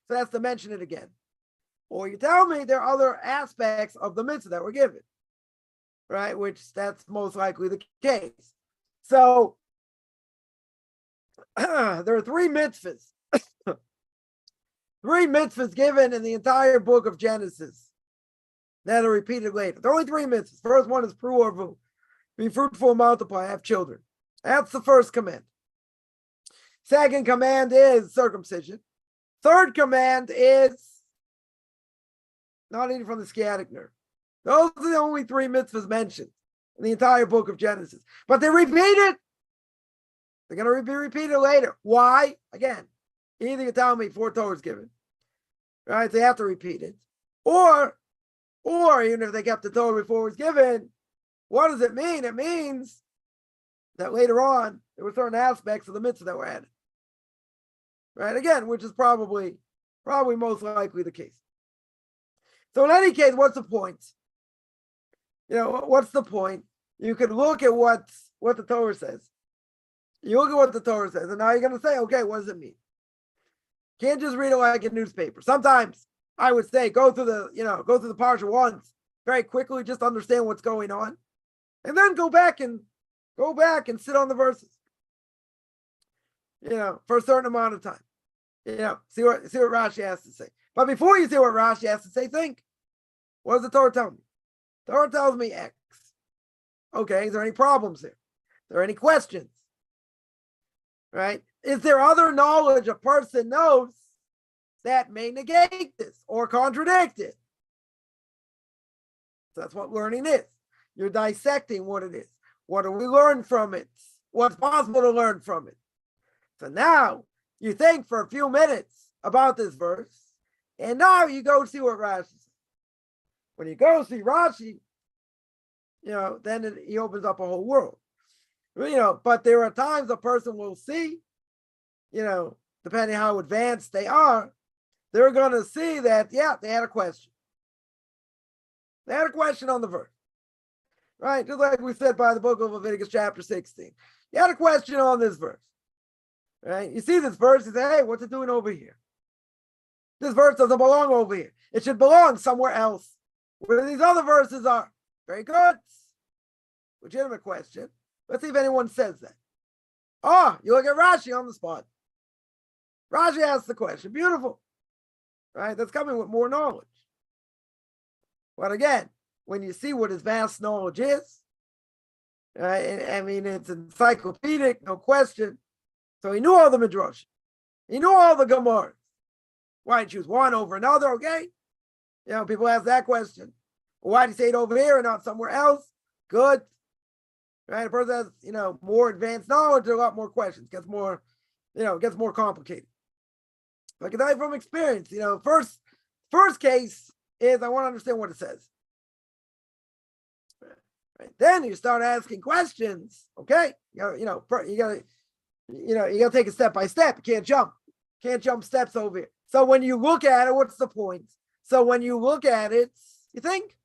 so that's to mention it again. Or you tell me there are other aspects of the mitzvah that were given, right? Which that's most likely the case. So there are three mitzvahs. Three mitzvahs given in the entire book of Genesis that are repeated later. There are only three mitzvahs. First one is pru, be fruitful, multiply, have children. That's the first command. Second command is circumcision. Third command is not eating from the sciatic nerve. Those are the only three mitzvahs mentioned in the entire book of Genesis. But they're repeated. They're going to be repeated later. Why? Again, either you tell me before Torah is given, right? They have to repeat it. Or even if they kept the Torah before it was given, what does it mean? It means that later on, there were certain aspects of the mitzvah that were added. Right? Again, which is probably most likely the case. So in any case, what's the point? You know, what's the point? You could look at what the Torah says. You look at what the Torah says, and now you're going to say, okay, what does it mean? Can't just read it like a newspaper. Sometimes I would say go through the parsha once, very quickly, just understand what's going on, and then go back and sit on the verses. You know, for a certain amount of time. You know, see what Rashi has to say. But before you see what Rashi has to say, think, what does the Torah tell me? The Torah tells me X. Okay, is there any problems there? Are there any questions? Right? Is there other knowledge a person knows that may negate this or contradict it? That's what learning is. You're dissecting what it is. What do we learn from it? What's possible to learn from it? So now you think for a few minutes about this verse, and now you go see what Rashi says. When you go see Rashi, then he opens up a whole world. But there are times a person will see, depending how advanced they are, they're going to see that, they had a question. They had a question on the verse. Right? Just like we said by the book of Leviticus chapter 16. You had a question on this verse. Right? You see this verse, you say, hey, what's it doing over here? This verse doesn't belong over here. It should belong somewhere else, where these other verses are. Very good. Legitimate question. Let's see if anyone says that. Oh, you look at Rashi on the spot. Rashi asks the question. Beautiful. Right? That's coming with more knowledge. But again, when you see what his vast knowledge is, I mean, it's encyclopedic, no question. So he knew all the Midrash. He knew all the Gemara. Why choose one over another? Okay. People ask that question. Well, why did he say it over here and not somewhere else? Good. Right? A person has, more advanced knowledge, there are a lot more questions. Gets more complicated. But I can tell you from experience, first case is I want to understand what it says. Right? Then you start asking questions. Okay. You gotta take it step by step. You can't jump steps over here. So when you look at it, what's the point? So when you look at it, you think,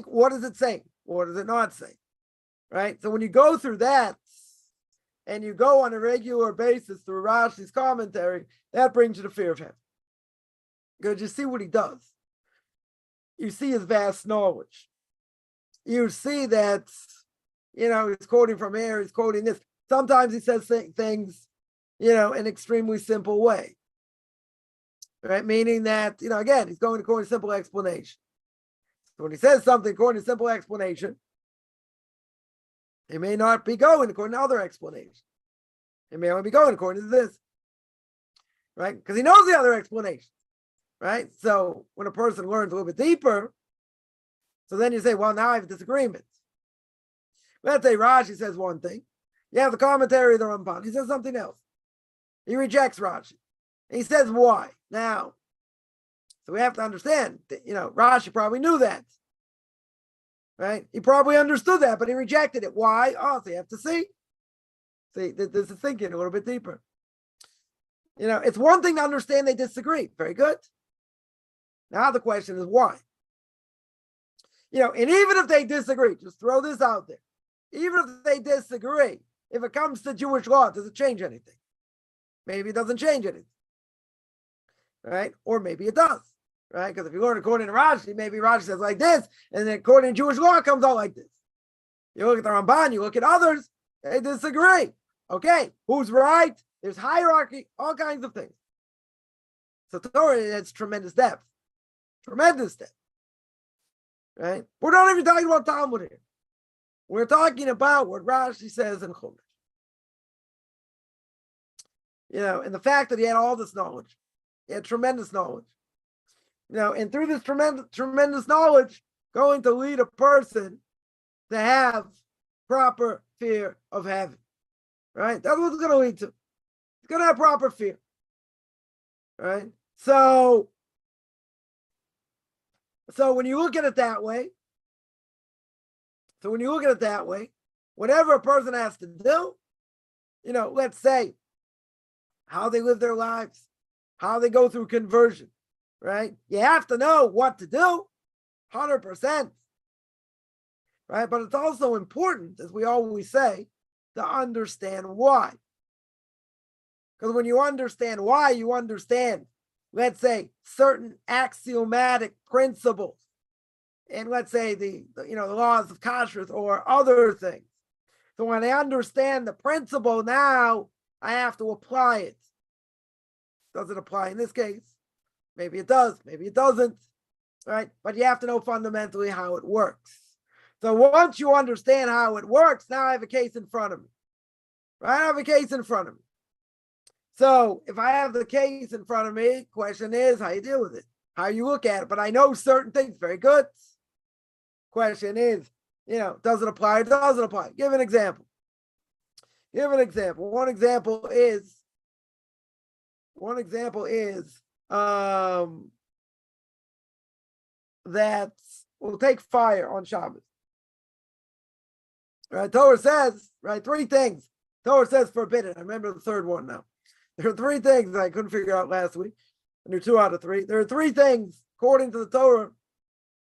what does it say? What does it not say? Right? So when you go through that and you go on a regular basis through Rashi's commentary, that brings you the fear of him. Because you see what he does. You see his vast knowledge. You see that, he's quoting from here, he's quoting this. Sometimes he says things, in an extremely simple way. Right? Meaning that, again, he's going according to simple explanation. So when he says something according to simple explanation, he may not be going according to other explanations. He may only be going according to this. Right? Because he knows the other explanation. Right? So when a person learns a little bit deeper, so then you say, well, now I have disagreements. Let's say Rashi says one thing. You have the commentary of the Ramban. He says something else. He rejects Rashi. He says why. Now, so we have to understand that, Rashi probably knew that. Right? He probably understood that, but he rejected it. Why? Oh, so you have to see. See, this is thinking a little bit deeper. It's one thing to understand they disagree. Very good. Now the question is why? And even if they disagree, just throw this out there. Even if they disagree, if it comes to Jewish law, does it change anything? Maybe it doesn't change anything. Right? Or maybe it does. Right? Because if you learn according to Rashi, maybe Rashi says like this, and then according to Jewish law, it comes out like this. You look at the Ramban, you look at others, they disagree. Okay, who's right? There's hierarchy, all kinds of things. So Torah has tremendous depth. Tremendous depth. Right? We're not even talking about Talmud here. We're talking about what Rashi says in Chumash. And the fact that he had all this knowledge. He had tremendous knowledge. And through this tremendous knowledge, going to lead a person to have proper fear of heaven. Right? That's what it's going to lead to. It's going to have proper fear. Right? So when you look at it that way, whatever a person has to do, let's say how they live their lives, how they go through conversion, right? You have to know what to do, 100%. Right? But it's also important, as we always say, to understand why. Because when you understand why, you understand, let's say, certain axiomatic principles. And let's say the laws of kashrut or other things. So when I understand the principle now, I have to apply it. Does it apply in this case? Maybe it does, maybe it doesn't. Right? But you have to know fundamentally how it works. So once you understand how it works, now I have a case in front of me. Right? I have a case in front of me. So if I have the case in front of me, question is how you deal with it. how you look at it, but I know certain things. Very good. Question is, does it apply or doesn't apply? Give an example. One example is that will take fire on Shabbos. Right? Torah says, right, three things. Torah says forbidden. I remember the third one now. There are three things I couldn't figure out last week. And there are 2 out of 3. There are 3 things, according to the Torah,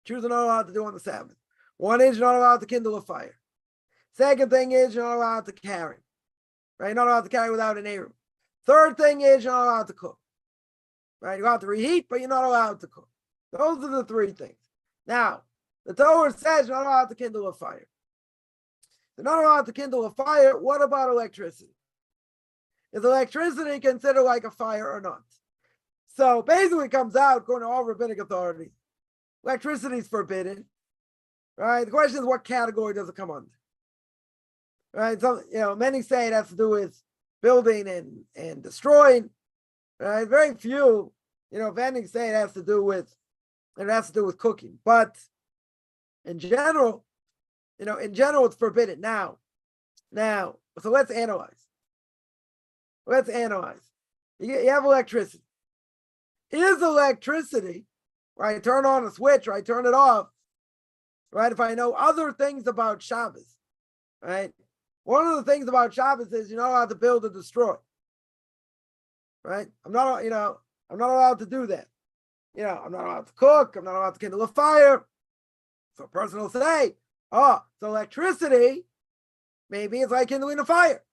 Jews are not allowed to do on the Sabbath. One is you're not allowed to kindle a fire. Second thing is you're not allowed to carry. Right? You're not allowed to carry without an Aaron. Third thing is you're not allowed to cook. Right? You're allowed to reheat, but you're not allowed to cook. Those are the 3 things. Now, the Torah says you're not allowed to kindle a fire. You're not allowed to kindle a fire. What about electricity? Is electricity considered like a fire or not? So basically it comes out, according to all rabbinic authorities, electricity is forbidden. Right? The question is, what category does it come under? Right? So, many say it has to do with building and destroying. Right? Very few, many say it has to do with cooking. But in general, it's forbidden. Now, so let's analyze. You have electricity. Is electricity, right? Turn on a switch, right? Turn it off, right? If I know other things about Shabbos, right? One of the things about Shabbos is you're not allowed to build or destroy, right? I'm not allowed to do that. I'm not allowed to cook. I'm not allowed to kindle a fire. So a person will say, so electricity, maybe it's like kindling a fire,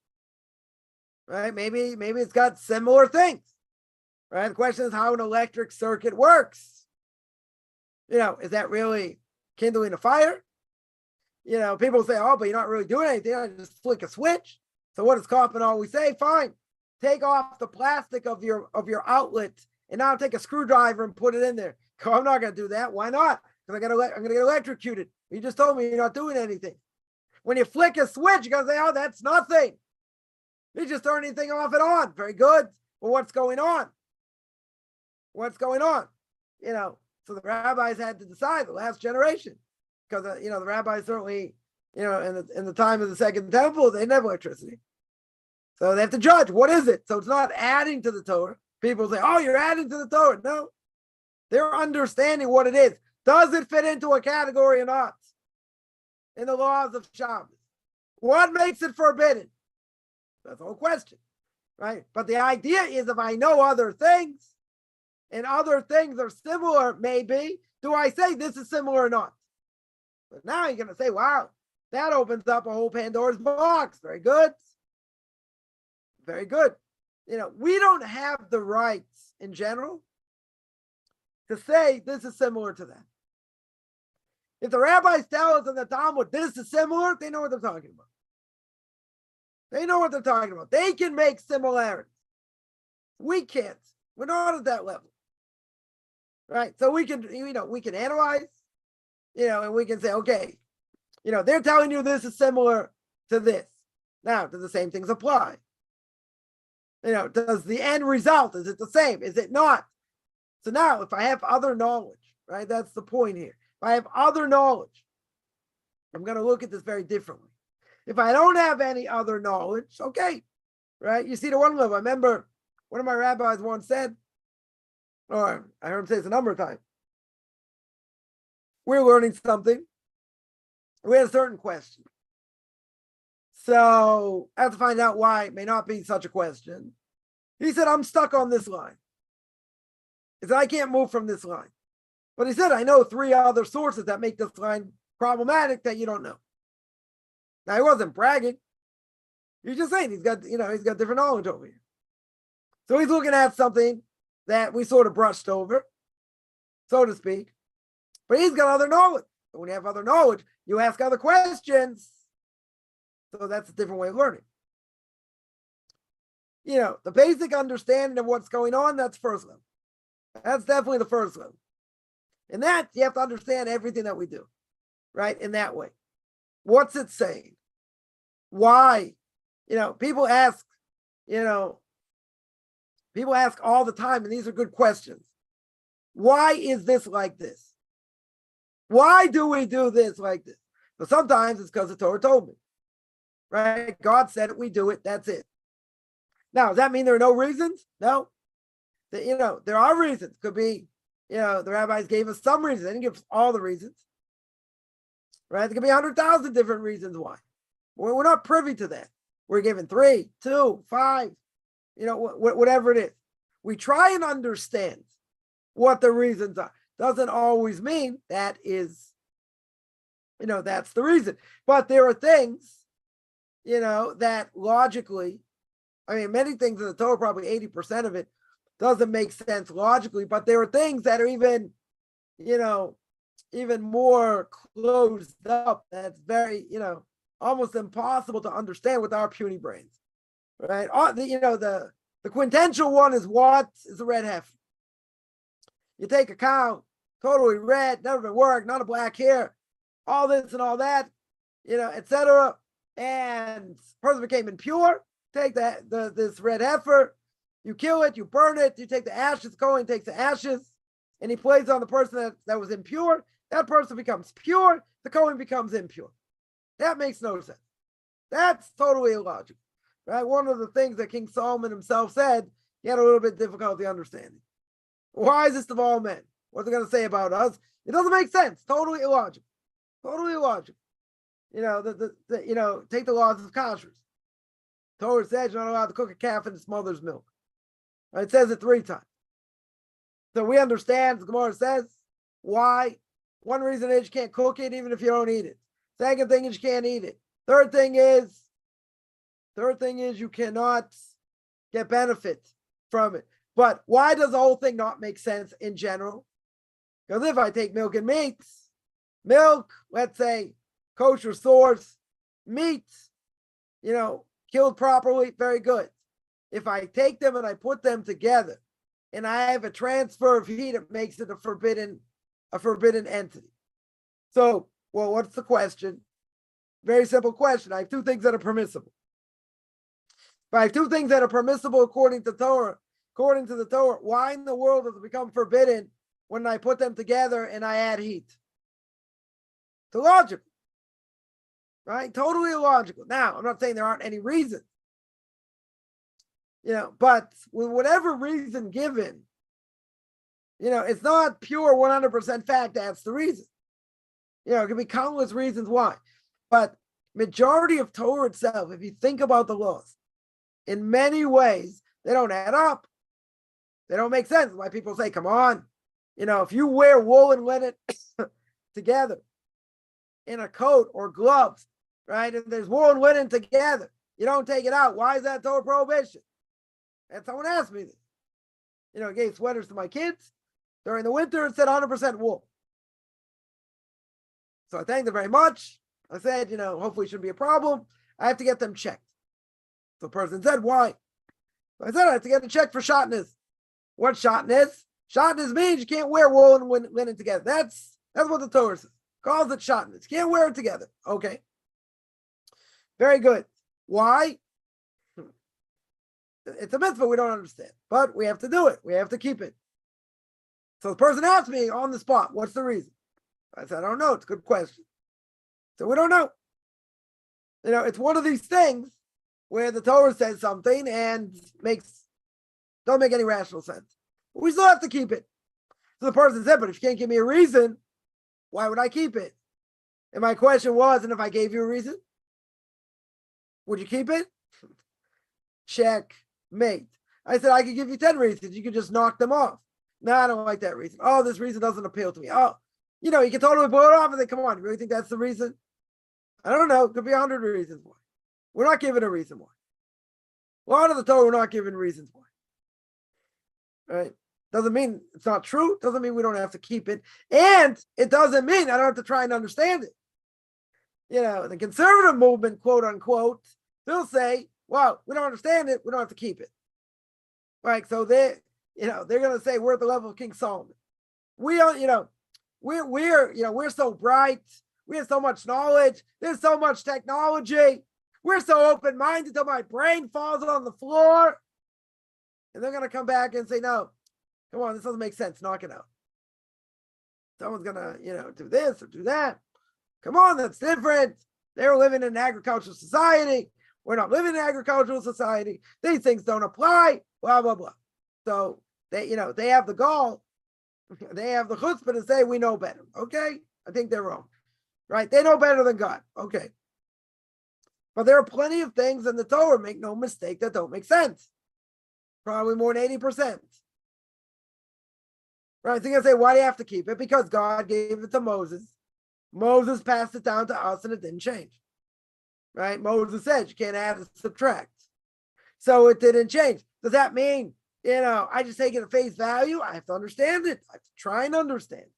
right? Maybe it's got similar things, right? The question is how an electric circuit works. Is that really kindling a fire? People say, but you're not really doing anything. I just flick a switch. So what does Kaufman always say? Fine, take off the plastic of your outlet and now take a screwdriver and put it in there. I'm not going to do that. Why not? Because I'm going to get electrocuted. You just told me you're not doing anything. When you flick a switch, you're going to say, that's nothing. You just turn anything off and on. Very good. Well, what's going on? So the rabbis had to decide, the last generation, because the rabbis certainly, in the time of the Second Temple, they didn't have electricity, so they have to judge what is it. So it's not adding to the Torah. People say, you're adding to the Torah. No, they're understanding what it is. Does it fit into a category or not in the laws of Shabbos? What makes it forbidden? That's the whole question, right? But the idea is, if I know other things, and other things are similar, maybe, do I say this is similar or not? But now you're going to say, wow, that opens up a whole Pandora's box. Very good. Very good. We don't have the rights in general to say this is similar to that. If the rabbis tell us in the Talmud this is similar, they know what they're talking about. They can make similarities. We can't. We're not at that level. Right? So we can analyze, and we can say, okay, they're telling you this is similar to this. Now, do the same things apply? Does the end result, is it the same? Is it not? So now, if I have other knowledge, right, that's the point here. If I have other knowledge, I'm going to look at this very differently. If I don't have any other knowledge, okay, right? You see the one level. I remember one of my rabbis once said, or I heard him say this a number of times, we're learning something. We had a certain question. So I have to find out why it may not be such a question. He said, I'm stuck on this line. He said, I can't move from this line. But he said, I know 3 other sources that make this line problematic that you don't know. Now, he wasn't bragging. He's just saying he's got different knowledge over here. So he's looking at something that we sort of brushed over, so to speak. But he's got other knowledge. So when you have other knowledge, you ask other questions. So that's a different way of learning. The basic understanding of what's going on, that's first level. That's definitely the first level. And that, you have to understand everything that we do, right? In that way. What's it saying? Why? People ask all the time, and these are good questions. Why is this like this? Why do we do this like this? But sometimes it's because the Torah told me, right? God said it, we do it, that's it. Now, does that mean there are no reasons? No. There are reasons. Could be, the rabbis gave us some reasons. They didn't give us all the reasons, right? There could be 100,000 different reasons why. We're not privy to that. We're given 3, 2, 5, whatever it is. We try and understand what the reasons are. Doesn't always mean that is, that's the reason. But there are things, that logically, many things in the Torah, probably 80% of it, doesn't make sense logically, but there are things that are even, even more closed up. That's very, almost impossible to understand with our puny brains, right? The quintessential one is what is a red heifer. You take a cow, totally red, never been worked, not a black hair, all this and all that, etc. And person became impure. Take this red heifer, you kill it, you burn it, you take the ashes, Kohen takes the ashes, and he plays on the person that was impure. That person becomes pure, the Kohen becomes impure. That makes no sense. That's totally illogical, right? One of the things that King Solomon himself said, he had a little bit difficulty understanding. Wisest of all men. What's it going to say about us? It doesn't make sense. Totally illogical. Totally illogical. Take the laws of kashrus. Torah says you're not allowed to cook a calf in its mother's milk. Right? It says it 3 times. So we understand, the Gemara says, why. One reason is you can't cook it even if you don't eat it. Second thing is you can't eat it. Third thing is you cannot get benefit from it. But why does the whole thing not make sense in general? Because if I take milk and meats, milk, let's say, kosher source, meat, killed properly, very good. If I take them and I put them together and I have a transfer of heat, it makes it a forbidden entity. So, what's the question? Very simple question. I have 2 things that are permissible. If I have 2 things that are permissible according to the Torah, why in the world does it become forbidden when I put them together and I add heat? It's illogical, right? Totally illogical. Now, I'm not saying there aren't any reasons, but with whatever reason given, it's not pure 100% fact that's the reason. It could be countless reasons why. But majority of Torah itself, if you think about the laws, in many ways, they don't add up. They don't make sense. Why people say, come on, if you wear wool and linen together in a coat or gloves, right? And there's wool and linen together, you don't take it out. Why is that Torah prohibition? And someone asked me this. I gave sweaters to my kids during the winter and said 100% wool. So I thanked them very much. I said, hopefully it shouldn't be a problem. I have to get them checked. So the person said, why? So I said, I have to get it checked for shotness. What shotness? Shotness means you can't wear wool and linen together. That's what the Torah says. Calls it shotness. You can't wear it together. Okay. Very good. Why? It's a mitzvah we don't understand, but we have to do it. We have to keep it. So the person asked me on the spot, what's the reason? I said, I don't know. It's a good question. So we don't know. It's one of these things where the Torah says something and don't make any rational sense. But we still have to keep it. So the person said, but if you can't give me a reason, why would I keep it? And my question was, and if I gave you a reason, would you keep it? Checkmate. I said, I could give you 10 reasons. You could just knock them off. No, I don't like that reason. Oh, this reason doesn't appeal to me. Oh, you can totally blow it off and say, come on, you really think that's the reason? I don't know. It could be 100 reasons why. We're not given a reason why. A lot of the Torah, we're not given reasons why. Right? Doesn't mean it's not true. Doesn't mean we don't have to keep it. And it doesn't mean I don't have to try and understand it. The conservative movement, quote unquote, they'll say, well, we don't understand it. We don't have to keep it. Right? So they're going to say we're at the level of King Solomon. We are, we're so bright. We have so much knowledge. There's so much technology. We're so open-minded till my brain falls on the floor. And they're going to come back and say, no, come on, this doesn't make sense. Knock it out. someone's gonna, do this or do that. Come on, that's different. They're living in an agricultural society. We're not living in an agricultural society. These things don't apply, blah, blah, blah. So they have the gall, they have the chutzpah to say we know better. Okay? I think they're wrong. Right? They know better than God. Okay. But there are plenty of things in the Torah, make no mistake, that don't make sense. Probably more than 80%. Right? So you're going to say, why do you have to keep it? Because God gave it to Moses. Moses passed it down to us and it didn't change. Right? Moses said you can't add and subtract. So it didn't change. Does that mean, I just take it at face value? I have to understand it. I have to try and understand it.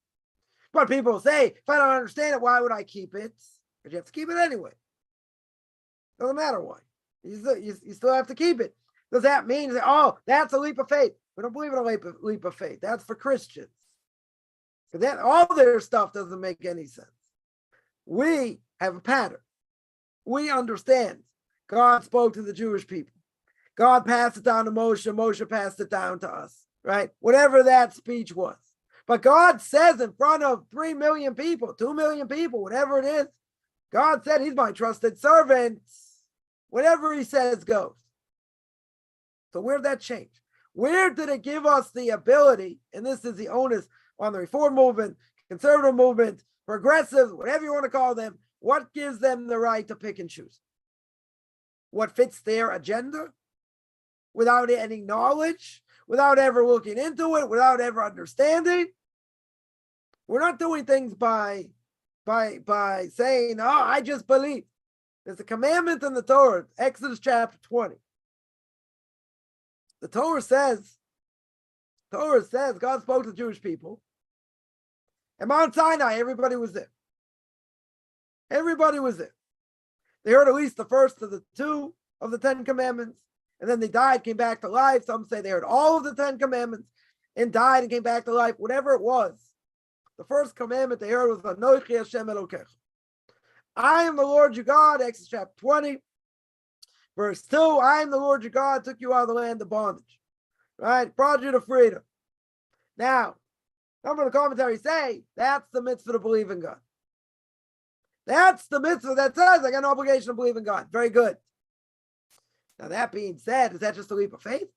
But people say, if I don't understand it, why would I keep it? But you have to keep it anyway. Doesn't matter why. You still have to keep it. Does that mean, oh, that's a leap of faith? We don't believe in a leap of faith. That's for Christians. Because that all their stuff doesn't make any sense. We have a pattern. We understand. God spoke to the Jewish people. God passed it down to Moshe. Moshe passed it down to us, right? Whatever that speech was. But God says in front of 3 million people, 2 million people, whatever it is, God said he's my trusted servant. Whatever he says goes. So where did that change? Where did it give us the ability, and this is the onus on the Reform movement, conservative movement, progressives, whatever you want to call them, what gives them the right to pick and choose? What fits their agenda? Without any knowledge, without ever looking into it, without ever understanding. We're not doing things by saying, oh, I just believe. There's a commandment in the Torah, Exodus chapter 20. The Torah says, God spoke to the Jewish people. At Mount Sinai, everybody was there. Everybody was there. They heard at least the first of the 2 of the 10 commandments, and then they died, came back to life. Some say they heard all of the 10 commandments and died and came back to life. Whatever it was, the first commandment they heard was Anochi Hashem Elokecha. I am the Lord your God, Exodus chapter 20, verse 2. I am the Lord your God, took you out of the land of bondage, right? Brought you to freedom. Now, some of the commentaries say that's the mitzvah to believe in God. That's the mitzvah that says I got an obligation to believe in God. Very good. Now, that being said, is that just a leap of faith?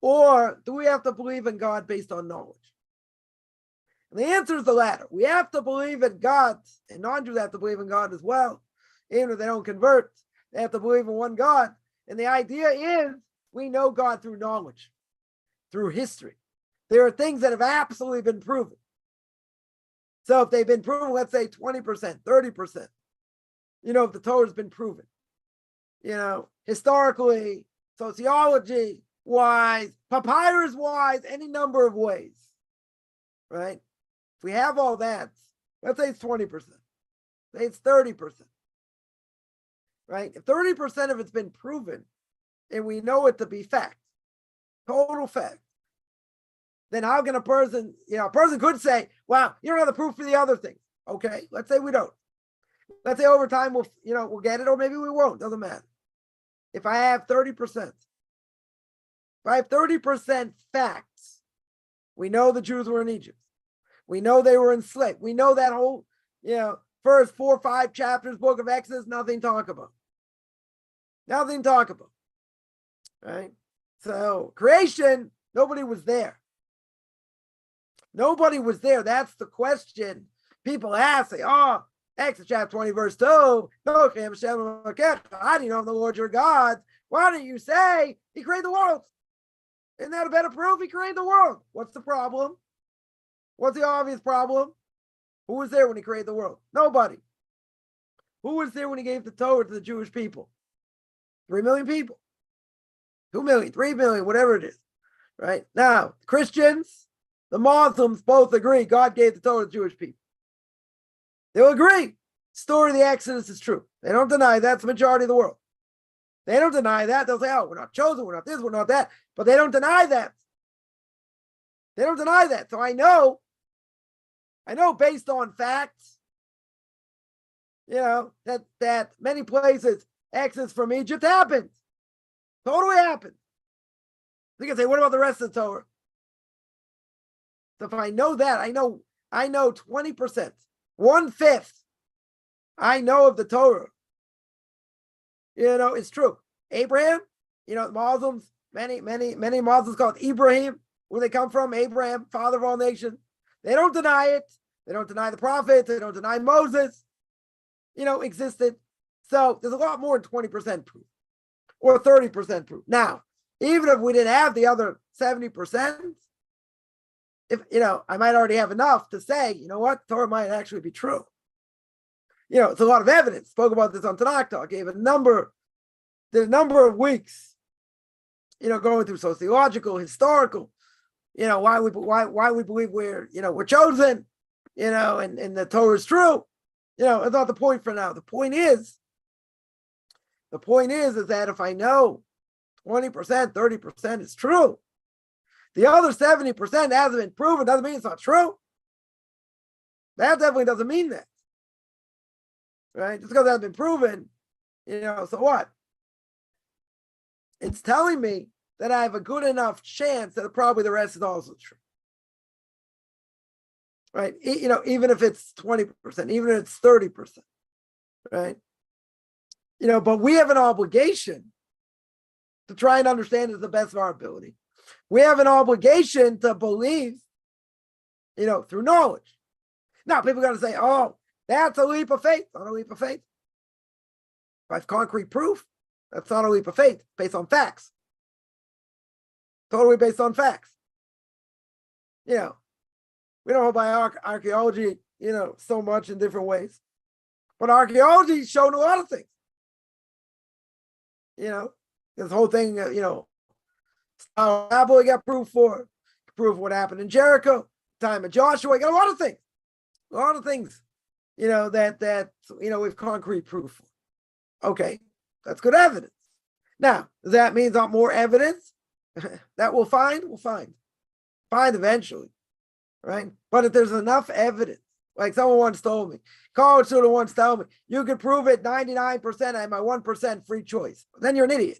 Or do we have to believe in God based on knowledge? And the answer is the latter. We have to believe in God, and non-Jews have to believe in God as well. Even if they don't convert, they have to believe in one God. And the idea is we know God through knowledge, through history. There are things that have absolutely been proven. So if they've been proven, let's say 20%, 30%, if the Torah has been proven, historically, sociology-wise, papyrus-wise, any number of ways, right? If we have all that, let's say it's 20%, say it's 30%, right? If 30% of it's been proven, and we know it to be fact, total fact, then how can a person could say, wow, you don't have the proof for the other things. Okay, let's say we don't. Let's say over time we'll get it, or maybe we won't, doesn't matter. If I have 30%, if I have 30% facts, we know the Jews were in Egypt. We know they were enslaved. We know that whole, first 4 or 5 chapters, book of Exodus, nothing to talk about. Nothing to talk about. Right? So creation, nobody was there. Nobody was there. That's the question people ask. Say, Exodus chapter 20, verse 2. How do you know I'm the Lord your God? Why don't you say he created the world? Isn't that a better proof? He created the world. What's the problem? What's the obvious problem? Who was there when he created the world? Nobody. Who was there when he gave the Torah to the Jewish people? 3 million people. 2 million, 3 million, whatever it is. Right? Now, Christians, the Muslims both agree God gave the Torah to Jewish people. They'll agree. Story of the Exodus is true. They don't deny that's the majority of the world. They don't deny that. They'll say, oh, we're not chosen, we're not this, we're not that. But they don't deny that. They don't deny that. So I know based on facts, that many places, Exodus from Egypt happened. Totally happened. You can say, what about the rest of the Torah? So if I know that, I know 20%, 1/5, I know of the Torah. It's true. Abraham, Muslims, many Muslims call it Ibrahim, where they come from, Abraham, father of all nations. They don't deny it. They don't deny the prophets. They don't deny Moses, existed. So there's a lot more than 20% proof or 30% proof. Now, even if we didn't have the other 70%, if I might already have enough to say, what, Torah might actually be true. It's a lot of evidence. Spoke about this on Tanakh Talk. Gave a number of weeks, going through sociological, historical, why we believe we're chosen, and the Torah is true. It's not the point for now. The point is that if I know 20%, 30% is true, the other 70% hasn't been proven, doesn't mean it's not true. That definitely doesn't mean that. Right? Just because it hasn't been proven, so what? It's telling me that I have a good enough chance that probably the rest is also true. Right? Even if it's 20%, even if it's 30%, right? But we have an obligation to try and understand it to the best of our ability. We have an obligation to believe, through knowledge. Now, people are going to say, oh, that's a leap of faith. Not a leap of faith. If I have concrete proof, that's not a leap of faith, based on facts. Totally based on facts. We don't hold by archaeology, so much in different ways. But archaeology is showing a lot of things. This whole thing, Babel got proof for, proof what happened in Jericho, time of Joshua, got a lot of things. That we've concrete proof for. Okay, that's good evidence. Now, does that mean there's more evidence that we'll find? We'll find eventually, right? But if there's enough evidence, like someone once told me, college student once told me, you can prove it 99%, I have my 1% free choice. Then you're an idiot.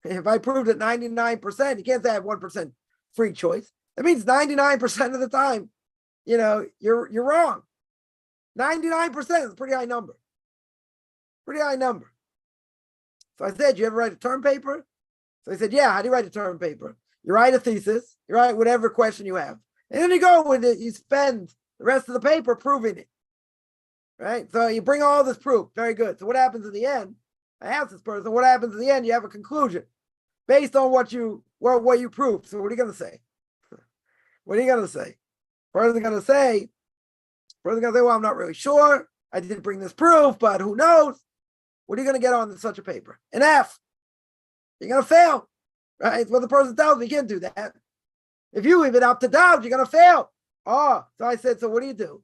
If I proved it 99%, you can't say I have 1% free choice. That means 99% of the time, you're wrong. 99% is a pretty high number. So I said, you ever write a term paper? So I said, yeah, how do you write a term paper? You write a thesis, you write whatever question you have. And then you go with it, you spend the rest of the paper proving it. Right? So you bring all this proof. Very good. So what happens in the end? I asked this person, what happens in the end? You have a conclusion based on what you prove. So what are you going to say? Person's going to say, well, I'm not really sure. I didn't bring this proof, but who knows? What are you going to get on such a paper? An F. You're going to fail. Right? It's what the person tells me. You can't do that. If you leave it up to doubt, you're going to fail. Oh, so I said, so what do?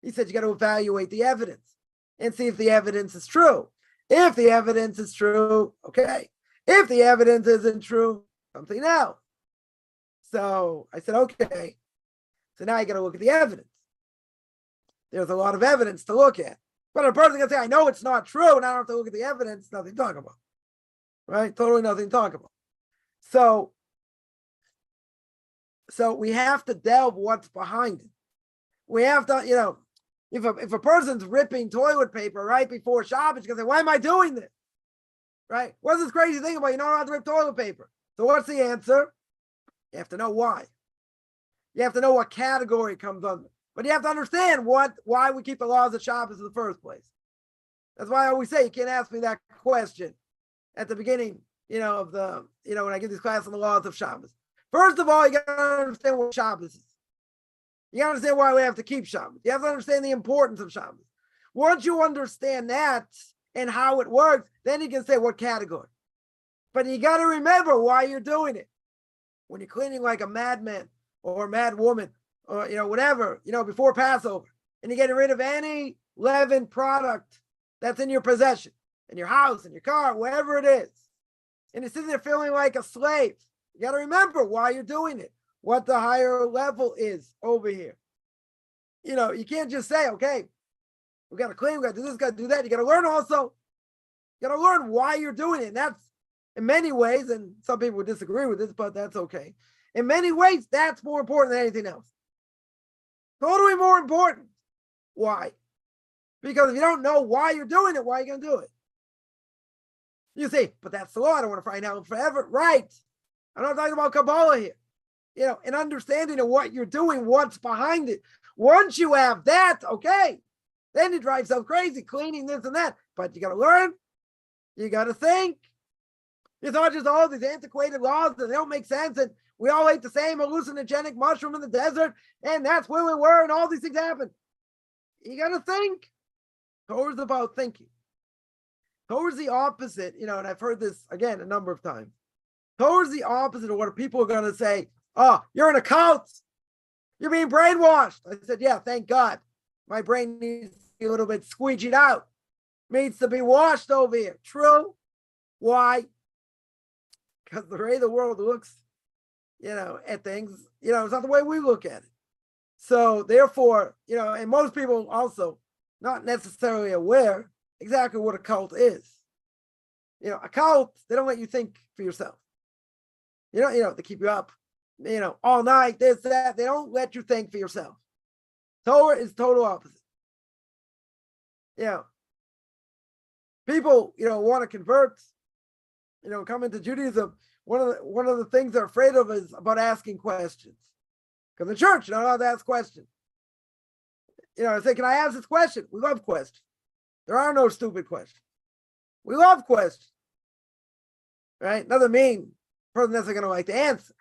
He said, you got to evaluate the evidence and see if the evidence is true. If the evidence is true, okay. If the evidence isn't true, something else. So I said, okay. So now you got to look at the evidence. There's a lot of evidence to look at. But a person can say, I know it's not true, and I don't have to look at the evidence, nothing to talk about. Right? Totally nothing to talk about. So we have to delve what's behind it. We have to, if a person's ripping toilet paper right before Shabbos, you can say, why am I doing this? Right? What's this crazy thing about you know how to rip toilet paper? So what's the answer? You have to know why. You have to know what category it comes under. But you have to understand why we keep the laws of Shabbos in the first place. That's why I always say you can't ask me that question at the beginning, when I give this class on the laws of Shabbos. First of all, you got to understand what Shabbos is. You got to understand why we have to keep Shabbos. You have to understand the importance of Shabbos. Once you understand that and how it works, then you can say what category. But you got to remember why you're doing it. When you're cleaning like a madman or a mad woman, or whatever, before Passover, and you're getting rid of any leavened product that's in your possession, in your house, in your car, wherever it is, and you're sitting there feeling like a slave, you got to remember why you're doing it, what the higher level is over here. You can't just say, okay, we got to clean, we got to do this, got to do that. You got to learn also. You got to learn why you're doing it. And that's in many ways, and some people would disagree with this, but that's okay. In many ways, that's more important than anything else. Totally more important. Why? Because if you don't know why you're doing it, why are you going to do it? You say, but that's the law. I don't want to find out forever. Right. I'm not talking about Kabbalah here. An understanding of what you're doing, what's behind it. Once you have that, okay, then you drive yourself crazy, cleaning this and that. But you got to learn. You got to think. It's not just all these antiquated laws that they don't make sense. And we all ate the same hallucinogenic mushroom in the desert. And that's where we were. And all these things happen. You got to think. Torah is about thinking. Torah is the opposite, and I've heard this again a number of times. Torah is the opposite of what people are going to say. Oh, you're in a cult. You're being brainwashed. I said, yeah, thank God. My brain needs to be a little bit squeegeed out. Needs to be washed over here. True. Why? Because the way the world looks, at things, it's not the way we look at it. So therefore, and most people also not necessarily aware exactly what a cult is. A cult, they don't let you think for yourself. They keep you up, all night, this, that. They don't let you think for yourself. Torah is total opposite. People, want to convert, come into Judaism. One of the things they're afraid of is about asking questions. Because the church, you're not allowed to ask questions. I say, can I ask this question? We love questions. There are no stupid questions. We love questions. Right? Doesn't mean the person necessarily going to like to answer.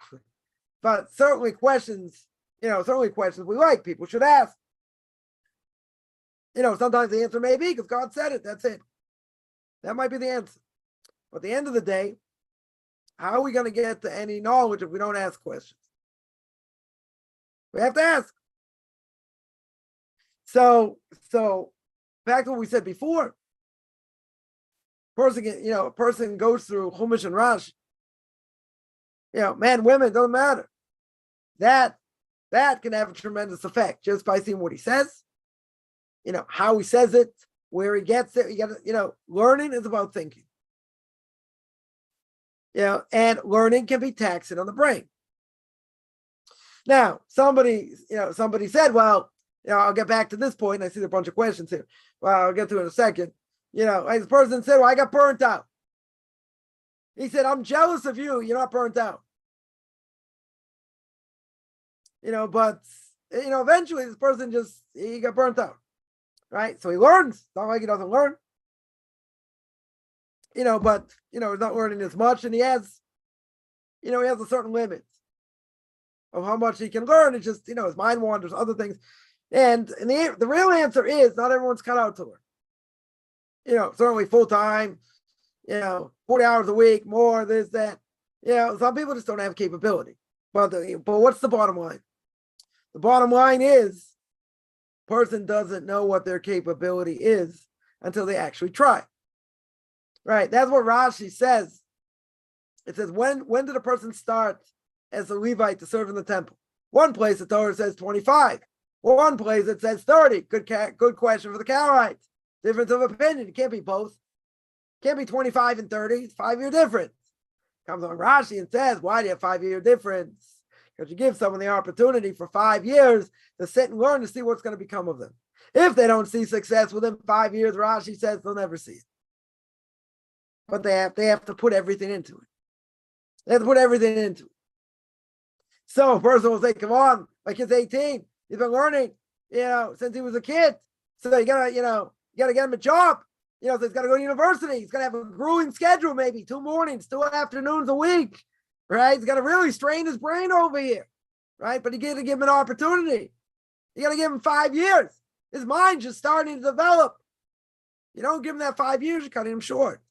But certainly questions, we like, people should ask. Sometimes the answer may be because God said it. That's it. That might be the answer. But at the end of the day, how are we going to get to any knowledge if we don't ask questions? We have to ask. So back to what we said before. A person goes through Chumash and Rashi. Men, women, doesn't matter. That can have a tremendous effect just by seeing what he says, how he says it, where he gets it. You got learning is about thinking. And learning can be taxing on the brain. Now, somebody said, well, I'll get back to this point. I see a bunch of questions here. Well, I'll get to it in a second. This person said, well, I got burnt out. He said, I'm jealous of you. You're not burnt out. But, eventually this person he got burnt out. Right? So he learns. It's not like he doesn't learn. But, he's not learning as much. And he has a certain limit of how much he can learn. It's just, his mind wanders, other things. And the real answer is not everyone's cut out to learn. Certainly full time, 40 hours a week, more, this, that. Some people just don't have capability. But what's the bottom line? The bottom line is, person doesn't know what their capability is until they actually try. Right? That's what Rashi says. It says, when did a person start as a Levite to serve in the temple? One place the Torah says 25. One place it says 30. Good question for the Karaites. Difference of opinion. It can't be both. Can't be 25 and 30. It's 5-year difference. Comes on Rashi and says, why do you have 5-year difference? Because you give someone the opportunity for 5 years to sit and learn to see what's going to become of them. If they don't see success within 5 years, Rashi says they'll never see it. But they have to put everything into it. They have to put everything into it. So a person will say, come on, my kid's 18. He's been learning, since he was a kid. So you gotta get him a job. So he's got to go to university. He's got to have a grueling schedule, maybe 2 mornings, 2 afternoons a week, right? He's got to really strain his brain over here, right? But you got to give him an opportunity. You got to give him 5 years. His mind's just starting to develop. You don't give him that 5 years, you're cutting him short.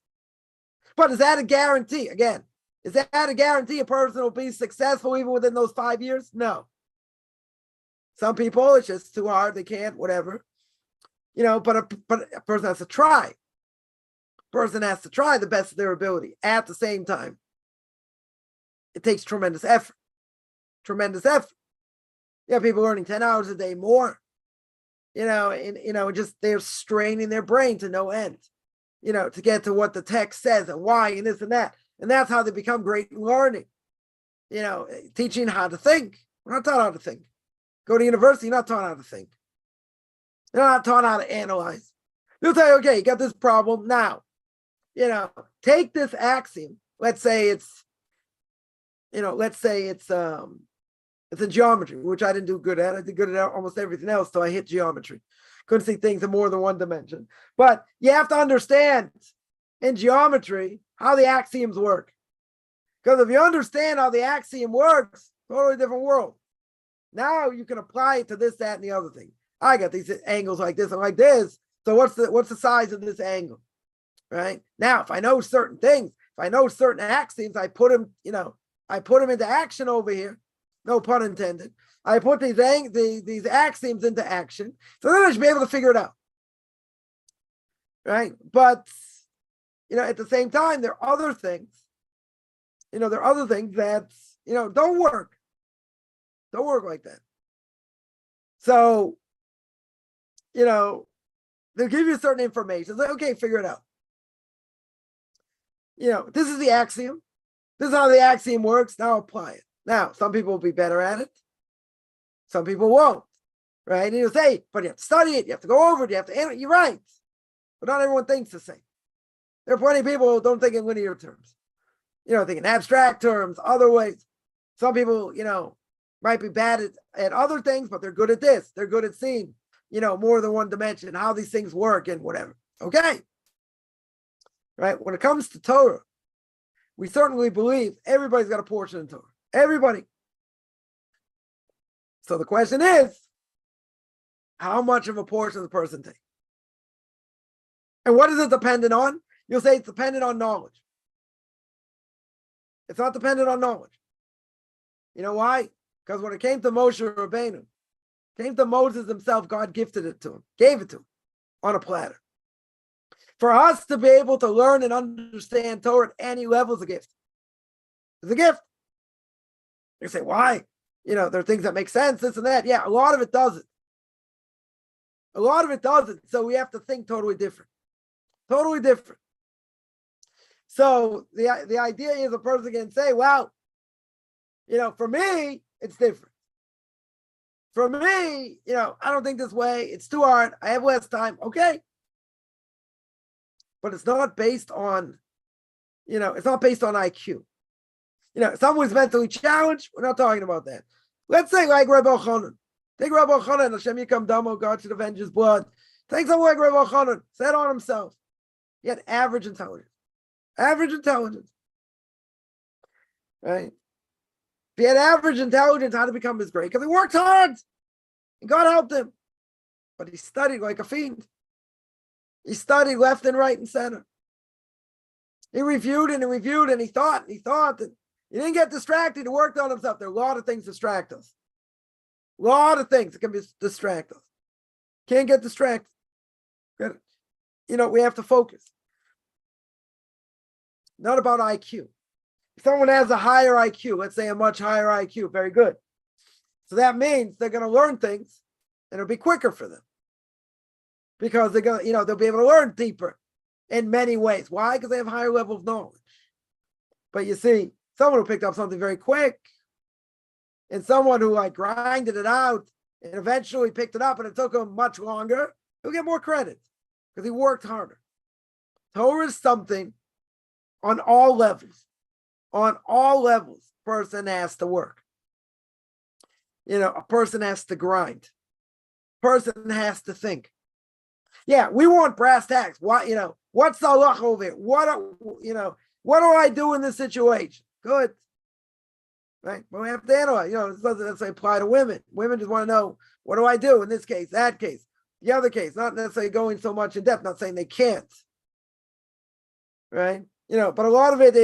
But is that a guarantee? Again, is that a guarantee a person will be successful even within those 5 years? No. Some people, it's just too hard. They can't, whatever. But a person has to try. A person has to try the best of their ability. At the same time, it takes tremendous effort. Tremendous effort. People learning 10 hours a day more. Just they're straining their brain to no end. To get to what the text says and why and this and that. And that's how they become great in learning. teaching how to think. We're not taught how to think. Go to university, you're not taught how to think. You're not taught how to analyze. They'll tell you, okay, you got this problem. Now, take this axiom. Let's say it's in geometry, which I didn't do good at. I did good at almost everything else, so I hit geometry. Couldn't see things in more than one dimension. But you have to understand in geometry how the axioms work. Because if you understand how the axiom works, totally different world. Now you can apply it to this, that, and the other thing. I got these angles like this and like this. So what's the size of this angle? Right? Now, if I know certain things, if I know certain axioms, I put them into action over here. No pun intended. I put these axioms into action. So then I should be able to figure it out. Right? But at the same time, there are other things. There are other things that don't work. Don't work like that. So, they'll give you certain information. It's like, okay, figure it out. This is the axiom. This is how the axiom works. Now apply it. Now, some people will be better at it. Some people won't. Right? And you'll say, but you have to study it. You have to go over it. You have to analyze. You're right. But not everyone thinks the same. There are plenty of people who don't think in linear terms. Think in abstract terms, other ways. Some people, might be bad at other things, but they're good at this. They're good at seeing, more than one dimension, how these things work and whatever. Okay. Right? When it comes to Torah, we certainly believe everybody's got a portion in Torah. Everybody. So the question is, how much of a portion does the person take? And what is it dependent on? You'll say it's dependent on knowledge. It's not dependent on knowledge. You know why? Because when it came to Moshe Rabbeinu, came to Moses himself, God gifted it to him, gave it to him on a platter. For us to be able to learn and understand Torah at any level is a gift. It's a gift. You say, why? There are things that make sense, this and that. Yeah, a lot of it doesn't. A lot of it doesn't. So we have to think totally different. Totally different. So the idea is a person can say, well, for me, it's different. For me, I don't think this way. It's too hard. I have less time. Okay. But it's not based on, it's not based on IQ. Someone's mentally challenged. We're not talking about that. Let's say like Rabbi Elchanan. Take Rabbi Elchanan, Hashem Yikam Damo, God should avenge his blood. Take someone like Rabbi Elchanan, said on himself. He had average intelligence. Average intelligence. Right? If he had average intelligence, how to become this great? Because he worked hard. And God helped him. But he studied like a fiend. He studied left and right and center. He reviewed and he thought. And he didn't get distracted. He worked on himself. There are a lot of things distract us. A lot of things that can distract us. Can't get distracted. We have to focus. Not about IQ. If someone has a higher IQ, let's say a much higher IQ, very good. So that means they're going to learn things and it'll be quicker for them. Because they're going to, they'll be able to learn deeper in many ways. Why? Because they have higher level of knowledge. But you see, someone who picked up something very quick and someone who grinded it out and eventually picked it up and it took him much longer, he'll get more credit because he worked harder. Torah is something on all levels. On all levels, person has to work. A person has to grind. Person has to think. Yeah, we want brass tacks. Why, what's the halacha over here? What do I do in this situation? Good. Right? But we have to analyze. This doesn't necessarily apply to women. Women just want to know, what do I do in this case, that case, the other case, not necessarily going so much in depth, not saying they can't. Right? But a lot of it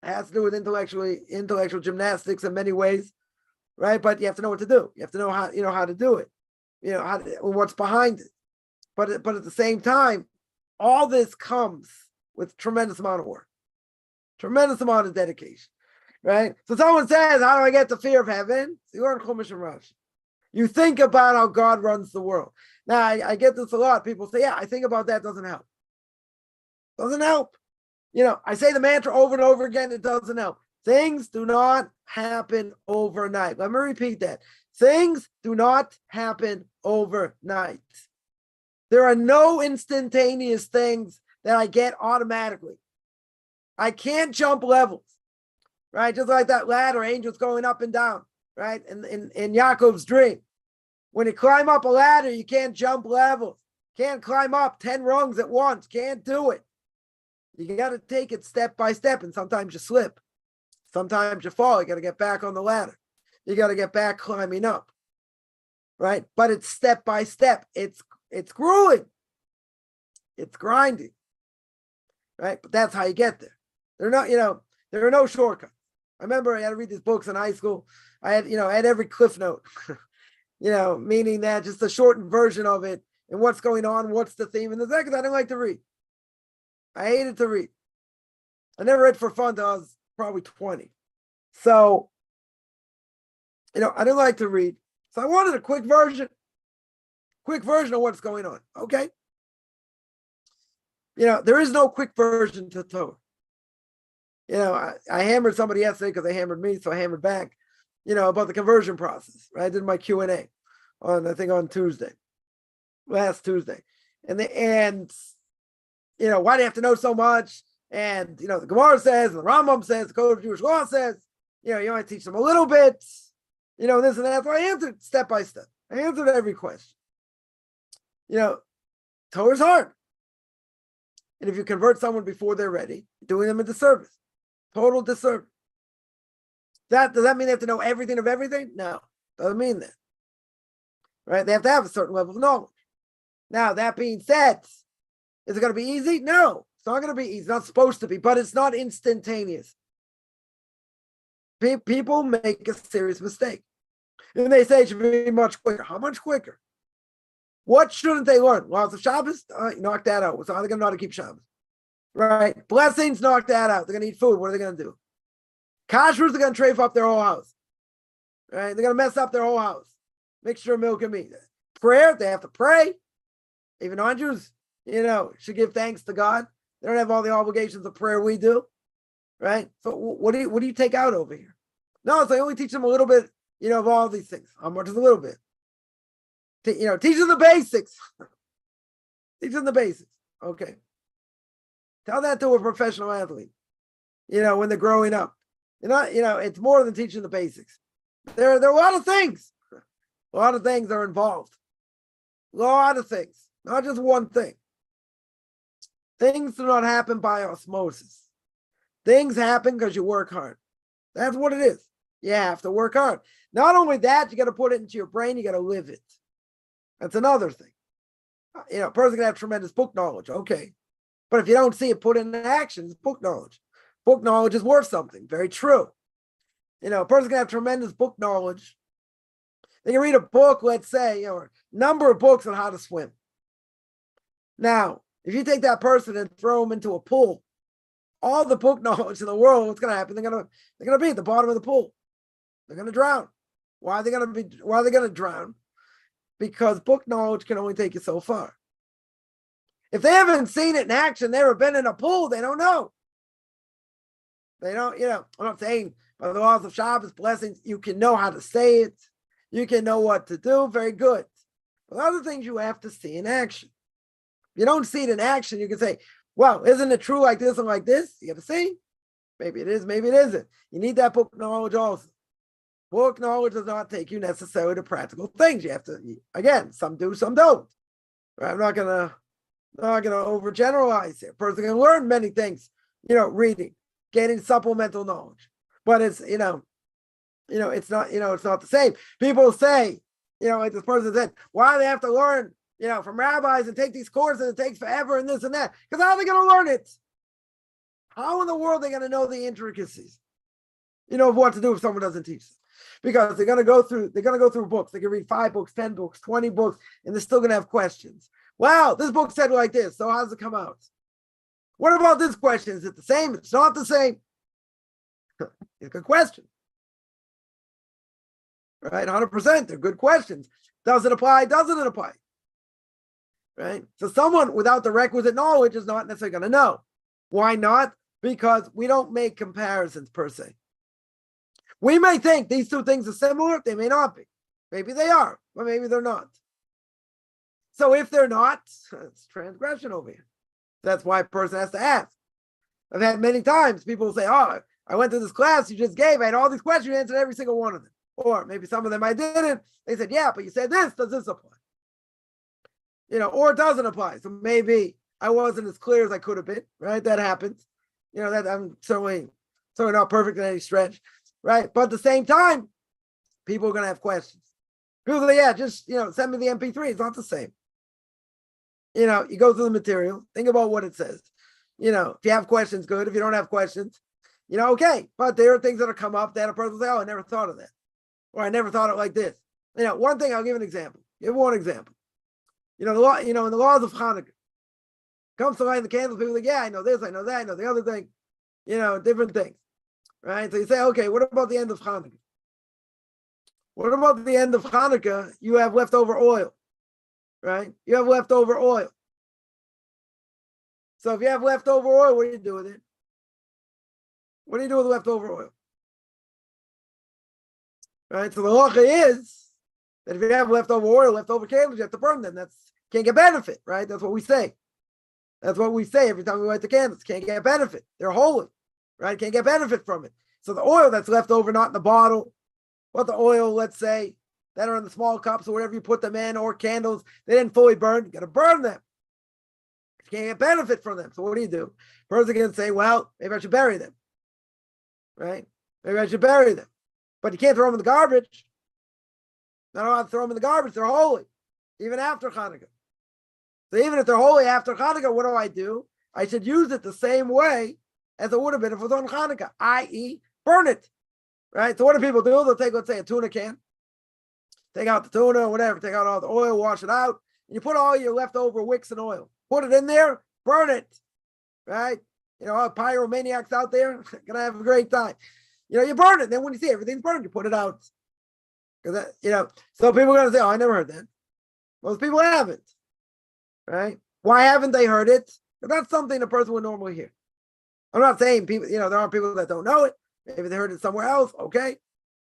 has to do with intellectual gymnastics in many ways, right? But you have to know what to do. You have to know how to do it, what's behind it. But at the same time, all this comes with tremendous amount of work, tremendous amount of dedication, right? So someone says, how do I get the fear of heaven? So you learn Chumash and Rashi. You think about how God runs the world. Now, I get this a lot. People say, yeah, I think about that. Doesn't help. Doesn't help. I say the mantra over and over again. It doesn't help. Things do not happen overnight. Let me repeat that. Things do not happen overnight. There are no instantaneous things that I get automatically. I can't jump levels, right? Just like that ladder, angels going up and down, right? In Yaakov's dream. When you climb up a ladder, you can't jump levels. Can't climb up 10 rungs at once. Can't do it. You got to take it step by step, and sometimes you slip. Sometimes you fall. You got to get back on the ladder. You got to get back climbing up, right? But it's step by step. It's grueling. It's grinding, right? But that's how you get there. There are no shortcuts. I remember I had to read these books in high school. I had every cliff note, meaning that just a shortened version of it and what's going on, what's the theme. And the second, I didn't like to read. I hated to read. I never read for fun until I was probably 20. So, I didn't like to read. So I wanted a quick version of what's going on. Okay. There is no quick version to Torah. I hammered somebody yesterday because they hammered me, so I hammered back, about the conversion process. Right? I did my Q&A on last Tuesday. And why do you have to know so much? And, the Gemara says, and the Rambam says, the Code of Jewish Law says, you only teach them a little bit, this and that. So I answered step by step. I answered every question. Torah's hard. And if you convert someone before they're ready, you're doing them a disservice. Total disservice. Does that mean they have to know everything of everything? No, doesn't mean that. Right? They have to have a certain level of knowledge. Now, that being said, is it going to be easy? No, it's not going to be easy. It's not supposed to be, but it's not instantaneous. People make a serious mistake. And they say it should be much quicker. How much quicker? What shouldn't they learn? Well, it's a Shabbos, knock that out. So how are they going to know how to keep Shabbos? Right? Blessings, knock that out. They're going to eat food. What are they going to do? Kashrus, they're going to trafe up their whole house. Right? They're going to mess up their whole house. Mixture of milk and meat. Prayer, they have to pray. Even non-Jews, should give thanks to God. They don't have all the obligations of prayer we do. Right? So what do you take out over here? No, so I only teach them a little bit, of all these things. How much is a little bit? Teach them the basics. Teach them the basics. Okay. Tell that to a professional athlete, when they're growing up. It's more than teaching the basics. There are a lot of things. A lot of things are involved. A lot of things. Not just one thing. Things do not happen by osmosis. Things happen because you work hard. That's what it is. You have to work hard. Not only that, you got to put it into your brain, you got to live it. That's another thing. A person can have tremendous book knowledge. Okay. But if you don't see it put into action, it's book knowledge. Book knowledge is worth something. Very true. A person can have tremendous book knowledge. They can read a book, let's say, a number of books on how to swim. Now, if you take that person and throw them into a pool, all the book knowledge in the world, what's going to happen? They're going to be at the bottom of the pool. They're going to drown. Why are they going to drown? Because book knowledge can only take you so far. If they haven't seen it in action, never been in a pool, they don't know. They don't, I'm not saying by the laws of Shabbos, blessings, you can know how to say it. You can know what to do. Very good. But other things you have to see in action. If you don't see it in action, you can say, well, isn't it true like this and like this? You got to see. Maybe it is, maybe it isn't. You need that book knowledge also. Book knowledge does not take you necessarily to practical things. You have to, again, some do, some don't. I'm not gonna overgeneralize here. A person can learn many things, reading, getting supplemental knowledge. But it's, it's not the same. People say, like this person said, why do they have to learn, from rabbis and take these courses? It takes forever and this and that. Because how are they going to learn it? How in the world are they going to know the intricacies, of what to do if someone doesn't teach them? Because they're going to go through books. They can read 5 books, 10 books, 20 books, and they're still going to have questions. Wow, this book said like this. So how does it come out? What about this question? Is it the same? It's not the same. It's a good question. Right? 100%. They're good questions. Does it apply? Doesn't it apply? Right? So someone without the requisite knowledge is not necessarily going to know. Why not? Because we don't make comparisons per se. We may think these two things are similar. They may not be. Maybe they are, but maybe they're not. So if they're not, it's transgression over here. That's why a person has to ask. I've had many times people say, oh, I went to this class you just gave. I had all these questions. You answered every single one of them. Or maybe some of them I didn't. They said, yeah, but you said this. Does this apply? Or it doesn't apply. So maybe I wasn't as clear as I could have been, right? That happens. That I'm certainly not perfect in any stretch, right? But at the same time, people are going to have questions. People say, yeah, just, send me the MP3. It's not the same. You go through the material, think about what it says. If you have questions, good. If you don't have questions, okay. But there are things that will come up that a person will say, oh, I never thought of that. Or I never thought it like this. One thing, I'll give an example. Give one example. In the laws of Hanukkah, comes to light the candles, people are like, yeah, I know this, I know that, I know the other thing, different things. Right? So you say, okay, what about the end of Hanukkah? What about the end of Hanukkah? You have leftover oil. Right? You have leftover oil. So if you have leftover oil, what do you do with it? What do you do with leftover oil? Right? So the halacha is that if you have leftover oil, leftover candles, you have to burn them. Can't get benefit, right? That's what we say. That's what we say every time we light the candles. Can't get benefit. They're holy, right? Can't get benefit from it. So the oil that's left over, not in the bottle, but the oil, let's say, that are in the small cups or whatever you put them in, or candles, they didn't fully burn, you got to burn them. You can't get benefit from them. So what do? Person can say, well, maybe I should bury them, right? Maybe I should bury them. But you can't throw them in the garbage. Not allowed to throw them in the garbage. They're holy, even after Hanukkah. So even if they're holy after Hanukkah, what do? I should use it the same way as it would have been if it was on Hanukkah, i.e. burn it, right? So what do people do? They'll take, let's say, a tuna can, take out the tuna or whatever, take out all the oil, wash it out, and you put all your leftover wicks and oil. Put it in there, burn it, right? Pyromaniacs out there, gonna have a great time. You burn it. Then when you see everything's burned, you put it out. Because so people are gonna say, "Oh, I never heard that." Most people haven't, right? Why haven't they heard it? Because that's something a person would normally hear. I'm not saying people, there are people that don't know it. Maybe they heard it somewhere else. Okay,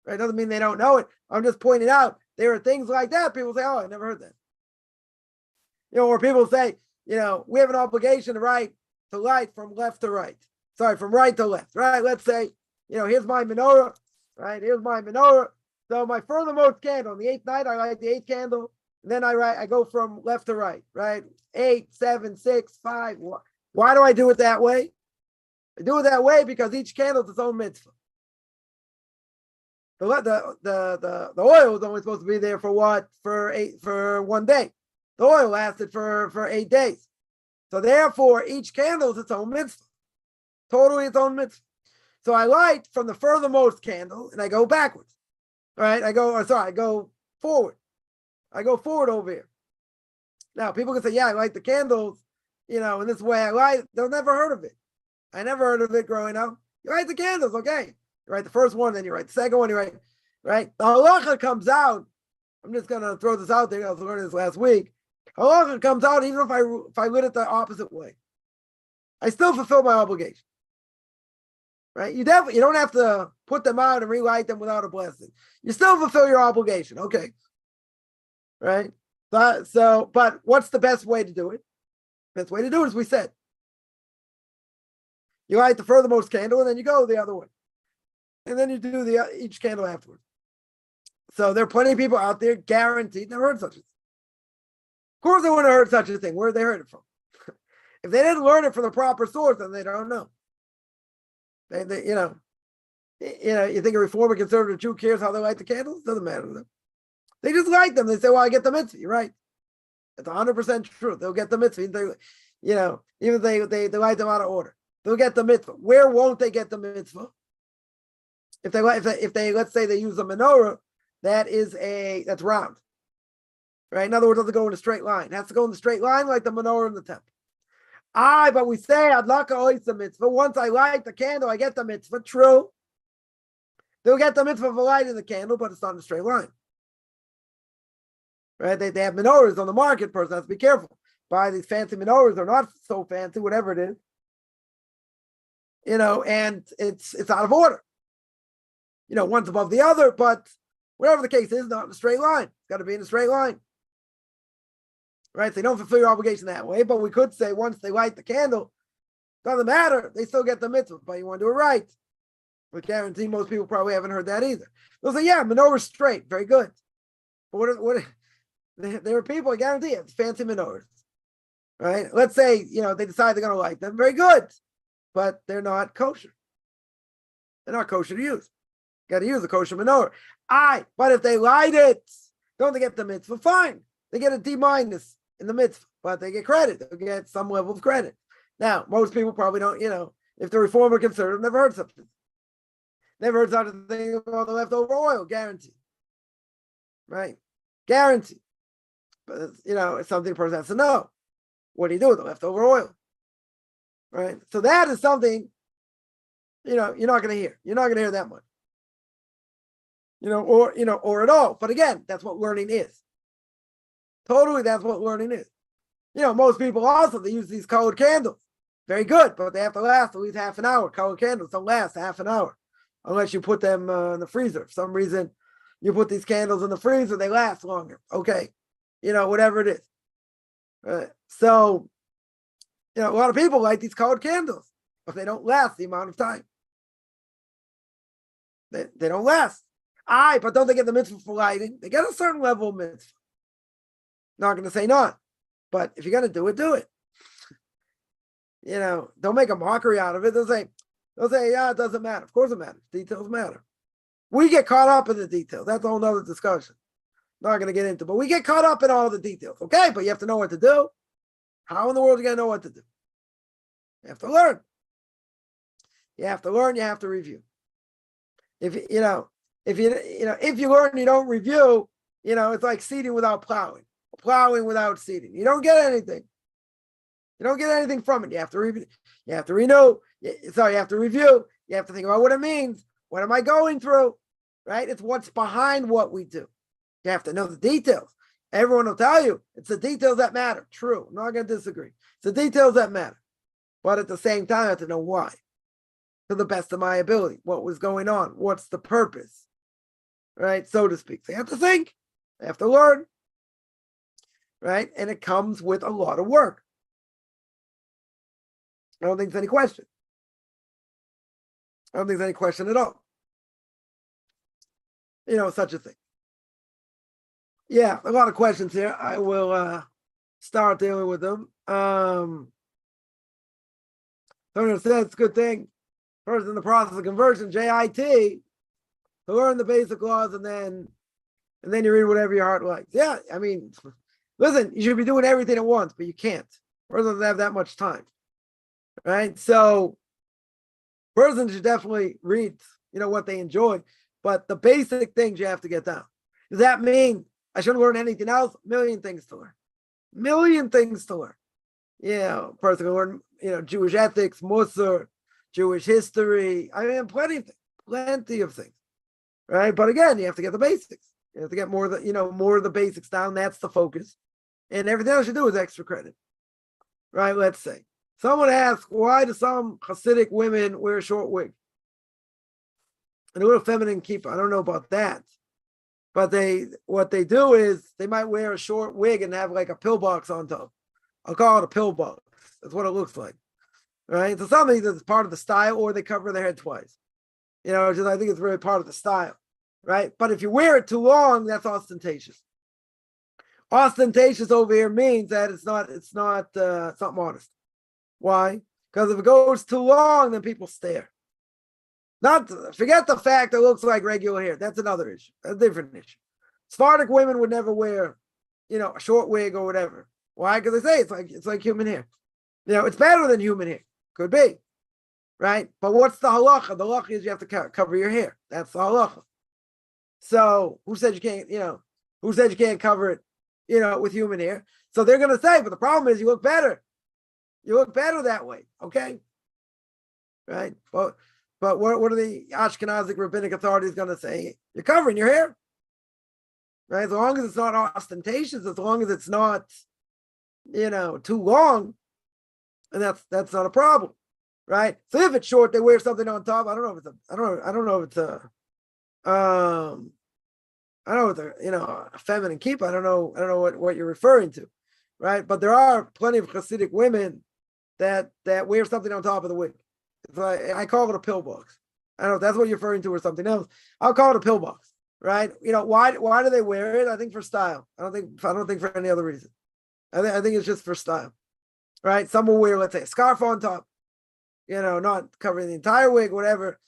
right? Doesn't mean they don't know it. I'm just pointing out there are things like that. People say, "Oh, I never heard that." Or people say, we have an obligation to light from left to right. Sorry, from right to left, right? Let's say, here's my menorah, right? Here's my menorah. So my furthermost candle, on the 8th night, I light the 8th candle. And then I go from left to right, right? 8, 7, 6, 5. Why do I do it that way? I do it that way because each candle is its own mitzvah. The oil is only supposed to be there for what? For 1 day. The oil lasted for 8 days. So therefore, each candle is its own mitzvah. Totally its own mitzvah. So I light from the furthermost candle and I go backwards. All right, I go forward. I go forward over here. Now, people can say, yeah, I light the candles, in this way I light. They'll never heard of it. I never heard of it growing up. You light the candles, okay. You write the first one, then you write the second one, right? The halacha comes out. I'm just going to throw this out there. I was learning this last week. Halacha comes out even if I lit it the opposite way. I still fulfill my obligation. Right? You don't have to put them out and relight them without a blessing. You still fulfill your obligation. Okay. Right? But what's the best way to do it? Best way to do it is we said. You light the furthermost candle and then you go the other way. And then you do each candle afterwards. So there are plenty of people out there guaranteed never heard such a thing. Of course they wouldn't have heard such a thing. Where they heard it from? If they didn't learn it from the proper source, then they don't know. They you think a reformer conservative Jew cares how they light the candles? Doesn't matter to them. They just light them. They say, well, I get the mitzvah. You're right. It's 100% true. They'll get the mitzvah. Even if they light them out of order. They'll get the mitzvah. Where won't they get the mitzvah? If they let's say they use a menorah, that's round. Right? In other words, it doesn't go in a straight line. It has to go in the straight line like the menorah in the temple. But we say adlaka oisa mitzvah. Once I light the candle, I get the mitzvah. True. They'll get the mitzvah for lighting the candle, but it's not in a straight line. Right? They have menorahs on the market. Person has to be careful. Buy these fancy menorahs. They're not so fancy, whatever it is. And it's out of order. one's above the other, but whatever the case is, not in a straight line. It's got to be in a straight line. Right? So you don't fulfill your obligation that way, but we could say once they light the candle, doesn't matter, they still get the mitzvah, but you want to do it right. We guarantee most people probably haven't heard that either. They'll say, yeah, menorah's straight, very good. But what there are people, I guarantee it, fancy menorahs. Right? Let's say, they decide they're going to light them, very good, but they're not kosher. They're not kosher to use. Got to use a kosher menorah. But if they light it, don't they get the mitzvah? Fine. They get a D- in the mitzvah, but they get credit. They get some level of credit. Now, most people probably don't, if the reformer conservative, never heard something. Never heard such a thing about the leftover oil, guaranteed. Right? Guaranteed. But, it's something the person has to know. What do you do with the leftover oil? Right? So that is something, you're not going to hear. You're not going to hear that much. Or at all. But again, that's what learning is. Totally, that's what learning is. Most people also, they use these colored candles. Very good, but they have to last at least half an hour. Colored candles don't last half an hour unless you put them in the freezer. For some reason, you put these candles in the freezer, they last longer. Okay, whatever it is. So, a lot of people light these colored candles, but they don't last the amount of time. They don't last. But don't they get the mitzvah for lighting? They get a certain level of mitzvah. Not going to say not, but if you're going to do it, do it. Don't make a mockery out of it. They'll say, yeah, it doesn't matter. Of course it matters. Details matter. We get caught up in the details. That's a whole nother discussion. Not going to get into, but we get caught up in all the details. Okay, but you have to know what to do. How in the world are you going to know what to do? You have to learn. You have to learn. You have to review. If you learn, you don't review. It's like seeding without plowing. Plowing without seeding. You don't get anything. You don't get anything from it. You have to review. You have to renew. You have to review. You have to think about what it means. What am I going through? Right? It's what's behind what we do. You have to know the details. Everyone will tell you it's the details that matter. True. I'm not going to disagree. It's the details that matter. But at the same time, I have to know why. To the best of my ability. What was going on? What's the purpose? Right? So to speak. So you have to think. You have to learn. Right? And it comes with a lot of work. I don't think there's any question. I don't think there's any question at all. Such a thing. Yeah, a lot of questions here. I will start dealing with them. Someone says it's a good thing. First in the process of conversion, JIT, to learn the basic laws and then you read whatever your heart likes. Yeah, I mean, listen, you should be doing everything at once, but you can't. Person doesn't have that much time. Right? So person should definitely read, what they enjoy, but the basic things you have to get down. Does that mean I shouldn't learn anything else? Million things to learn. Person can learn, Jewish ethics, Musar, Jewish history. I mean, plenty of things. Right? But again, you have to get the basics. You have to get more of the basics down. That's the focus. And everything else you do is extra credit. Right? Let's say. Someone asks, why do some Hasidic women wear a short wig? And a little feminine kippah. I don't know about that. But what they do is they might wear a short wig and have like a pillbox on top. I'll call it a pillbox. That's what it looks like. Right? So something that's part of the style, or they cover their head twice. I think it's really part of the style. Right? But if you wear it too long, that's ostentatious. Ostentatious over here means that it's not modest. Why? Because if it goes too long, then people stare. Forget the fact it looks like regular hair. That's another issue. That's a different issue. Sephardic women would never wear, a short wig or whatever. Why? Because they say it's like human hair. It's better than human hair. Could be. Right? But what's the halacha? The halacha is you have to cover your hair. That's the halacha. So who said you can't, who said you can't cover it, with human hair? So they're going to say, but the problem is you look better. You look better that way. Okay. Right. But what are the Ashkenazic rabbinic authorities going to say? You're covering your hair. Right. As long as it's not ostentatious, as long as it's not, too long, and that's not a problem. Right. So if it's short, they wear something on top. I don't know if it's I don't know what a feminine keep. I don't know what you're referring to, right? But there are plenty of Hasidic women that wear something on top of the wig. I call it a pillbox. I don't know if that's what you're referring to or something else. I'll call it a pillbox, right? Why do they wear it? I think for style. I don't think for any other reason. I think it's just for style, right? Some will wear, let's say, a scarf on top, not covering the entire wig, whatever,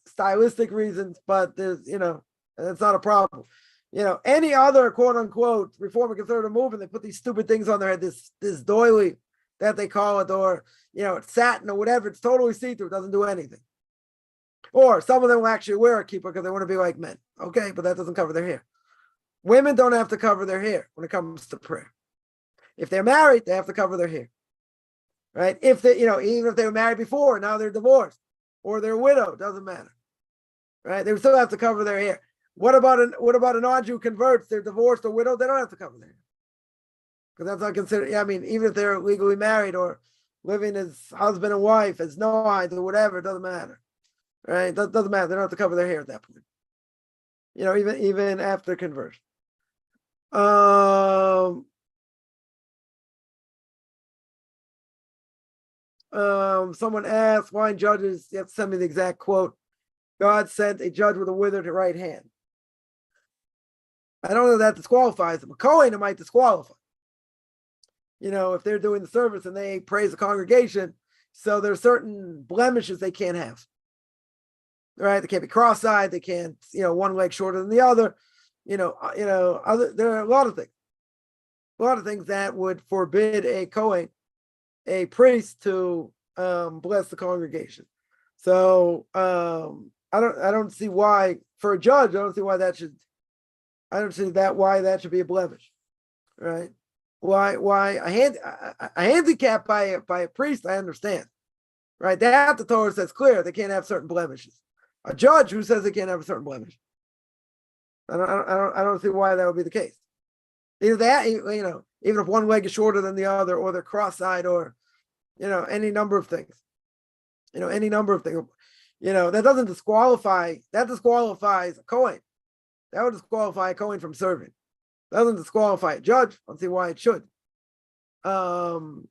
stylistic reasons, but there's, that's not a problem. Any other quote unquote reform or conservative movement, they put these stupid things on their head, this doily that they call it, or, it's satin or whatever, it's totally see-through, it doesn't do anything. Or some of them will actually wear a kippah because they want to be like men. Okay, but that doesn't cover their hair. Women don't have to cover their hair when it comes to prayer. If they're married, they have to cover their hair. Right? If they, even if they were married before, now they're divorced, or they're widowed, doesn't matter. Right? They still have to cover their hair. What about a non-Jew converts? They're divorced or widowed, they don't have to cover their hair. Because that's not considered, even if they're legally married or living as husband and wife, as noahide or whatever, it doesn't matter. Right? That doesn't matter. They don't have to cover their hair at that point. Even after conversion. Someone asked, why in Judges, you have to send me the exact quote. God sent a judge with a withered right hand. I don't know that disqualifies them. A Kohen, it might disqualify. If they're doing the service and they praise the congregation, so there are certain blemishes they can't have. Right? They can't be cross-eyed. They can't, one leg shorter than the other. There are a lot of things that would forbid a Kohen, a priest, to bless the congregation. So I don't see why for a judge. I don't see why that should be a blemish, right? Why a handicap by a priest? I understand, right? That the Torah says clear they can't have certain blemishes. A judge who says they can't have a certain blemish, I don't see why that would be the case. Either that, even if one leg is shorter than the other, or they're cross-eyed, or any number of things. That doesn't disqualify. That disqualifies a Kohen. That would disqualify a Kohen from serving. That doesn't disqualify a judge. I don't see why it should. Some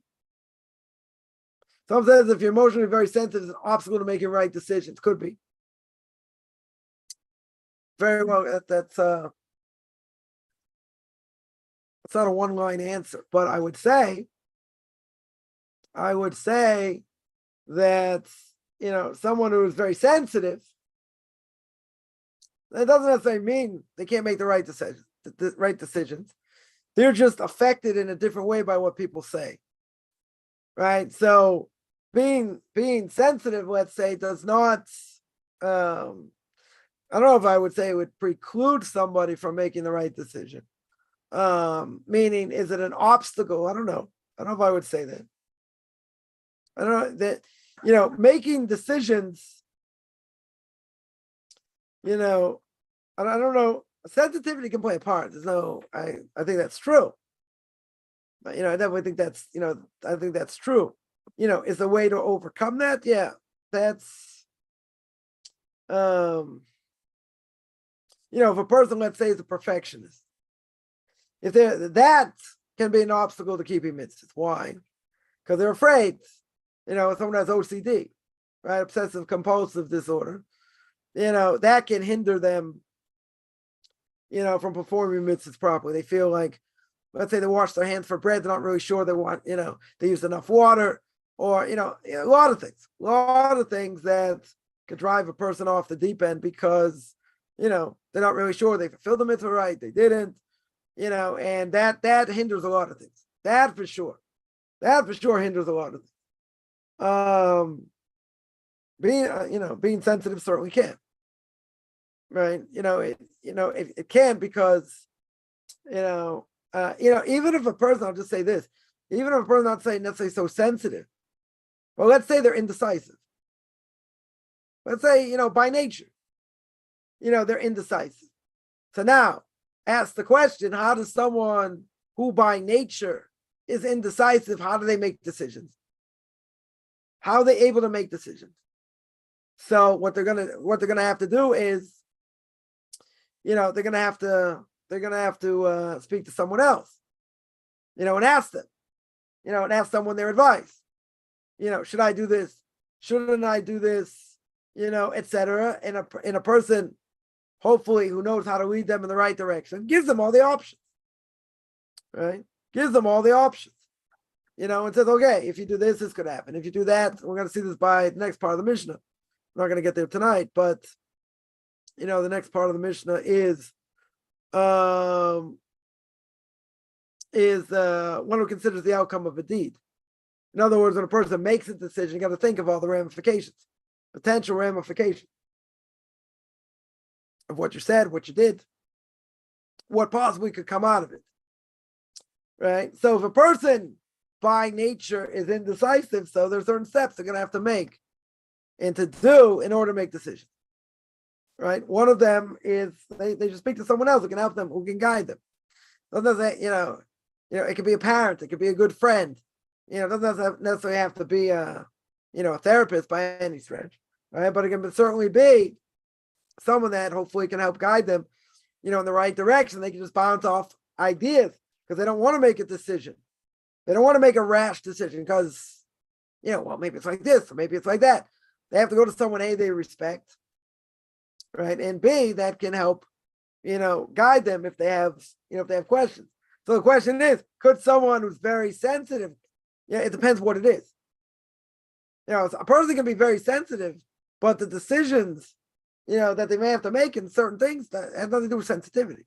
says if you're emotionally very sensitive, it's an obstacle to making right decisions. Could be. Very well. That's not a one-line answer, but I would say that someone who is very sensitive, that doesn't necessarily mean they can't make the right decisions. They're just affected in a different way by what people say, right? So being sensitive, let's say, does not. I don't know if I would say it would preclude somebody from making the right decision. Meaning, is it an obstacle? I don't know. I don't know if I would say that. I don't know that, making decisions, I don't know. Sensitivity can play a part. I think that's true. But, I definitely think that's, I think that's true. Is the way to overcome that? Yeah, that's, if a person, let's say, is a perfectionist, that can be an obstacle to keeping mitzvahs. Why? Because they're afraid, someone has OCD, right? Obsessive compulsive disorder, that can hinder them, from performing mitzvahs properly. They feel like, let's say they wash their hands for bread, they're not really sure they want, they used enough water, or, a lot of things that could drive a person off the deep end because, they're not really sure they fulfilled the mitzvah right, they didn't, and that hinders a lot of things. That for sure hinders a lot of things. Being sensitive certainly can, right? It can, because, even if a person, I'll just say this, even if a person not saying necessarily so sensitive, well, let's say they're indecisive. Let's say, by nature, they're indecisive. So now, ask the question, how does someone who by nature is indecisive, how do they make decisions? How are they able to make decisions? So what they're gonna have to do is they're gonna have to speak to someone else, and ask them, and ask someone their advice. Should I do this? Shouldn't I do this? Etc. And a person, hopefully, who knows how to lead them in the right direction, gives them all the options, right? Gives them all the options, and says, okay, if you do this, this could happen. If you do that, we're going to see this by the next part of the Mishnah. I'm not going to get there tonight, but, the next part of the Mishnah is one who considers the outcome of a deed. In other words, when a person makes a decision, you got to think of all the ramifications, potential ramifications of what you said, what you did, what possibly could come out of it, right? So if a person by nature is indecisive, so there's certain steps they're going to have to make and to do in order to make decisions, right? One of them is they just speak to someone else who can help them, who can guide them. Sometimes it could be a parent, it could be a good friend. It doesn't necessarily have to be a therapist by any stretch, right? But it can certainly be someone that hopefully can help guide them, in the right direction. They can just bounce off ideas because they don't want to make a decision. They don't want to make a rash decision because, well, maybe it's like this or maybe it's like that. They have to go to someone, A, they respect, right? And B, that can help, guide them if they have questions. So the question is, could someone who's very sensitive, it depends what it is. A person can be very sensitive, but the decisions, that they may have to make in certain things that have nothing to do with sensitivity.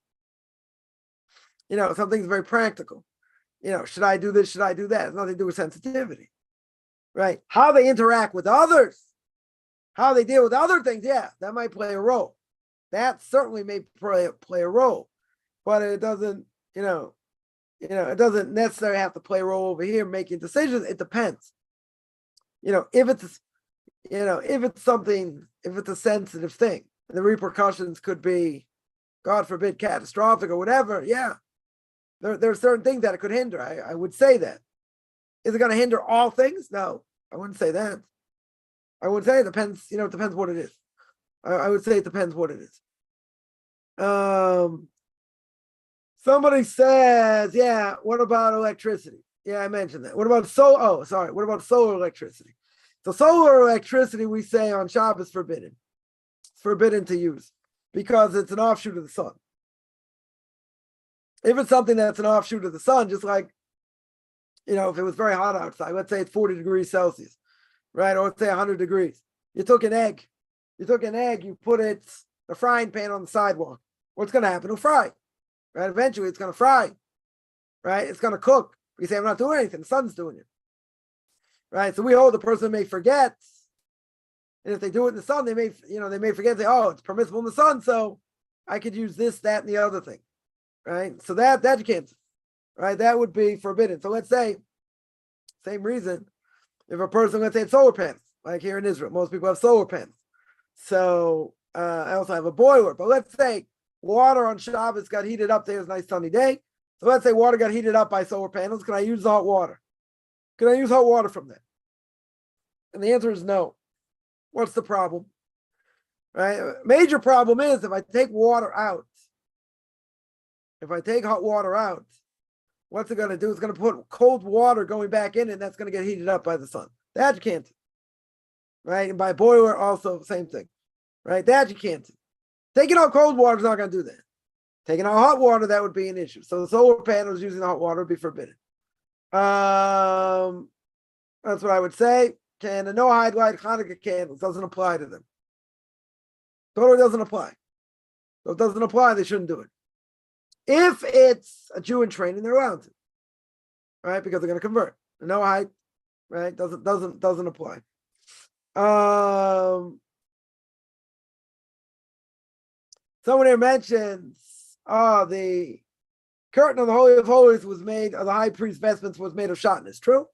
Some things very practical. Should I do this? Should I do that? It has nothing to do with sensitivity, right? How they interact with others, how they deal with other things, that might play a role. That certainly may play a role, but it doesn't, it doesn't necessarily have to play a role over here making decisions. It depends. If it's a sensitive thing, and the repercussions could be, God forbid, catastrophic or whatever, there are certain things that it could hinder. I would say that. Is it going to hinder all things? No, I wouldn't say that. I would say it depends, it depends what it is. I would say it depends what it is. Somebody says, what about electricity? I mentioned that. What about what about solar electricity? So solar electricity, we say on Shabbos, is forbidden. It's forbidden to use because it's an offshoot of the sun. If it's something that's an offshoot of the sun, just like, if it was very hot outside, let's say it's 40 degrees Celsius, right? Or let's say 100 degrees. You took an egg, you put a frying pan on the sidewalk. What's going to happen? It'll fry, right? Eventually it's going to fry, right? It's going to cook. You say, I'm not doing anything. The sun's doing it, right? So we hold the person may forget. And if they do it in the sun, they may forget, say, oh, it's permissible in the sun, so I could use this, that, and the other thing, right? So that you can't, right? That would be forbidden. So let's say, same reason, if a person, let's say it's solar panels, like here in Israel, most people have solar panels. So I also have a boiler, but let's say water on Shabbos got heated up. There's a nice sunny day. So let's say water got heated up by solar panels. Can I use the hot water? Can I use hot water from that? And the answer is no. What's the problem? Right? Major problem is if I take water out, if I take hot water out, what's it going to do? It's going to put cold water going back in, and that's going to get heated up by the sun. That you can't do. Right? And by boiler, also same thing. Right? That you can't do. Taking out cold water is not going to do that. Taking out hot water, that would be an issue. So the solar panels using the hot water would be forbidden. That's what I would say. And the no-hide light Hanukkah candles doesn't apply to them. Totally doesn't apply. So if it doesn't apply, they shouldn't do it. If it's a Jew in training, they're allowed to, right? Because they're going to convert. The no-hide, right? Doesn't apply. Someone here mentions, the curtain of the Holy of Holies was made, or the high priest's vestments was made of shatnez. True.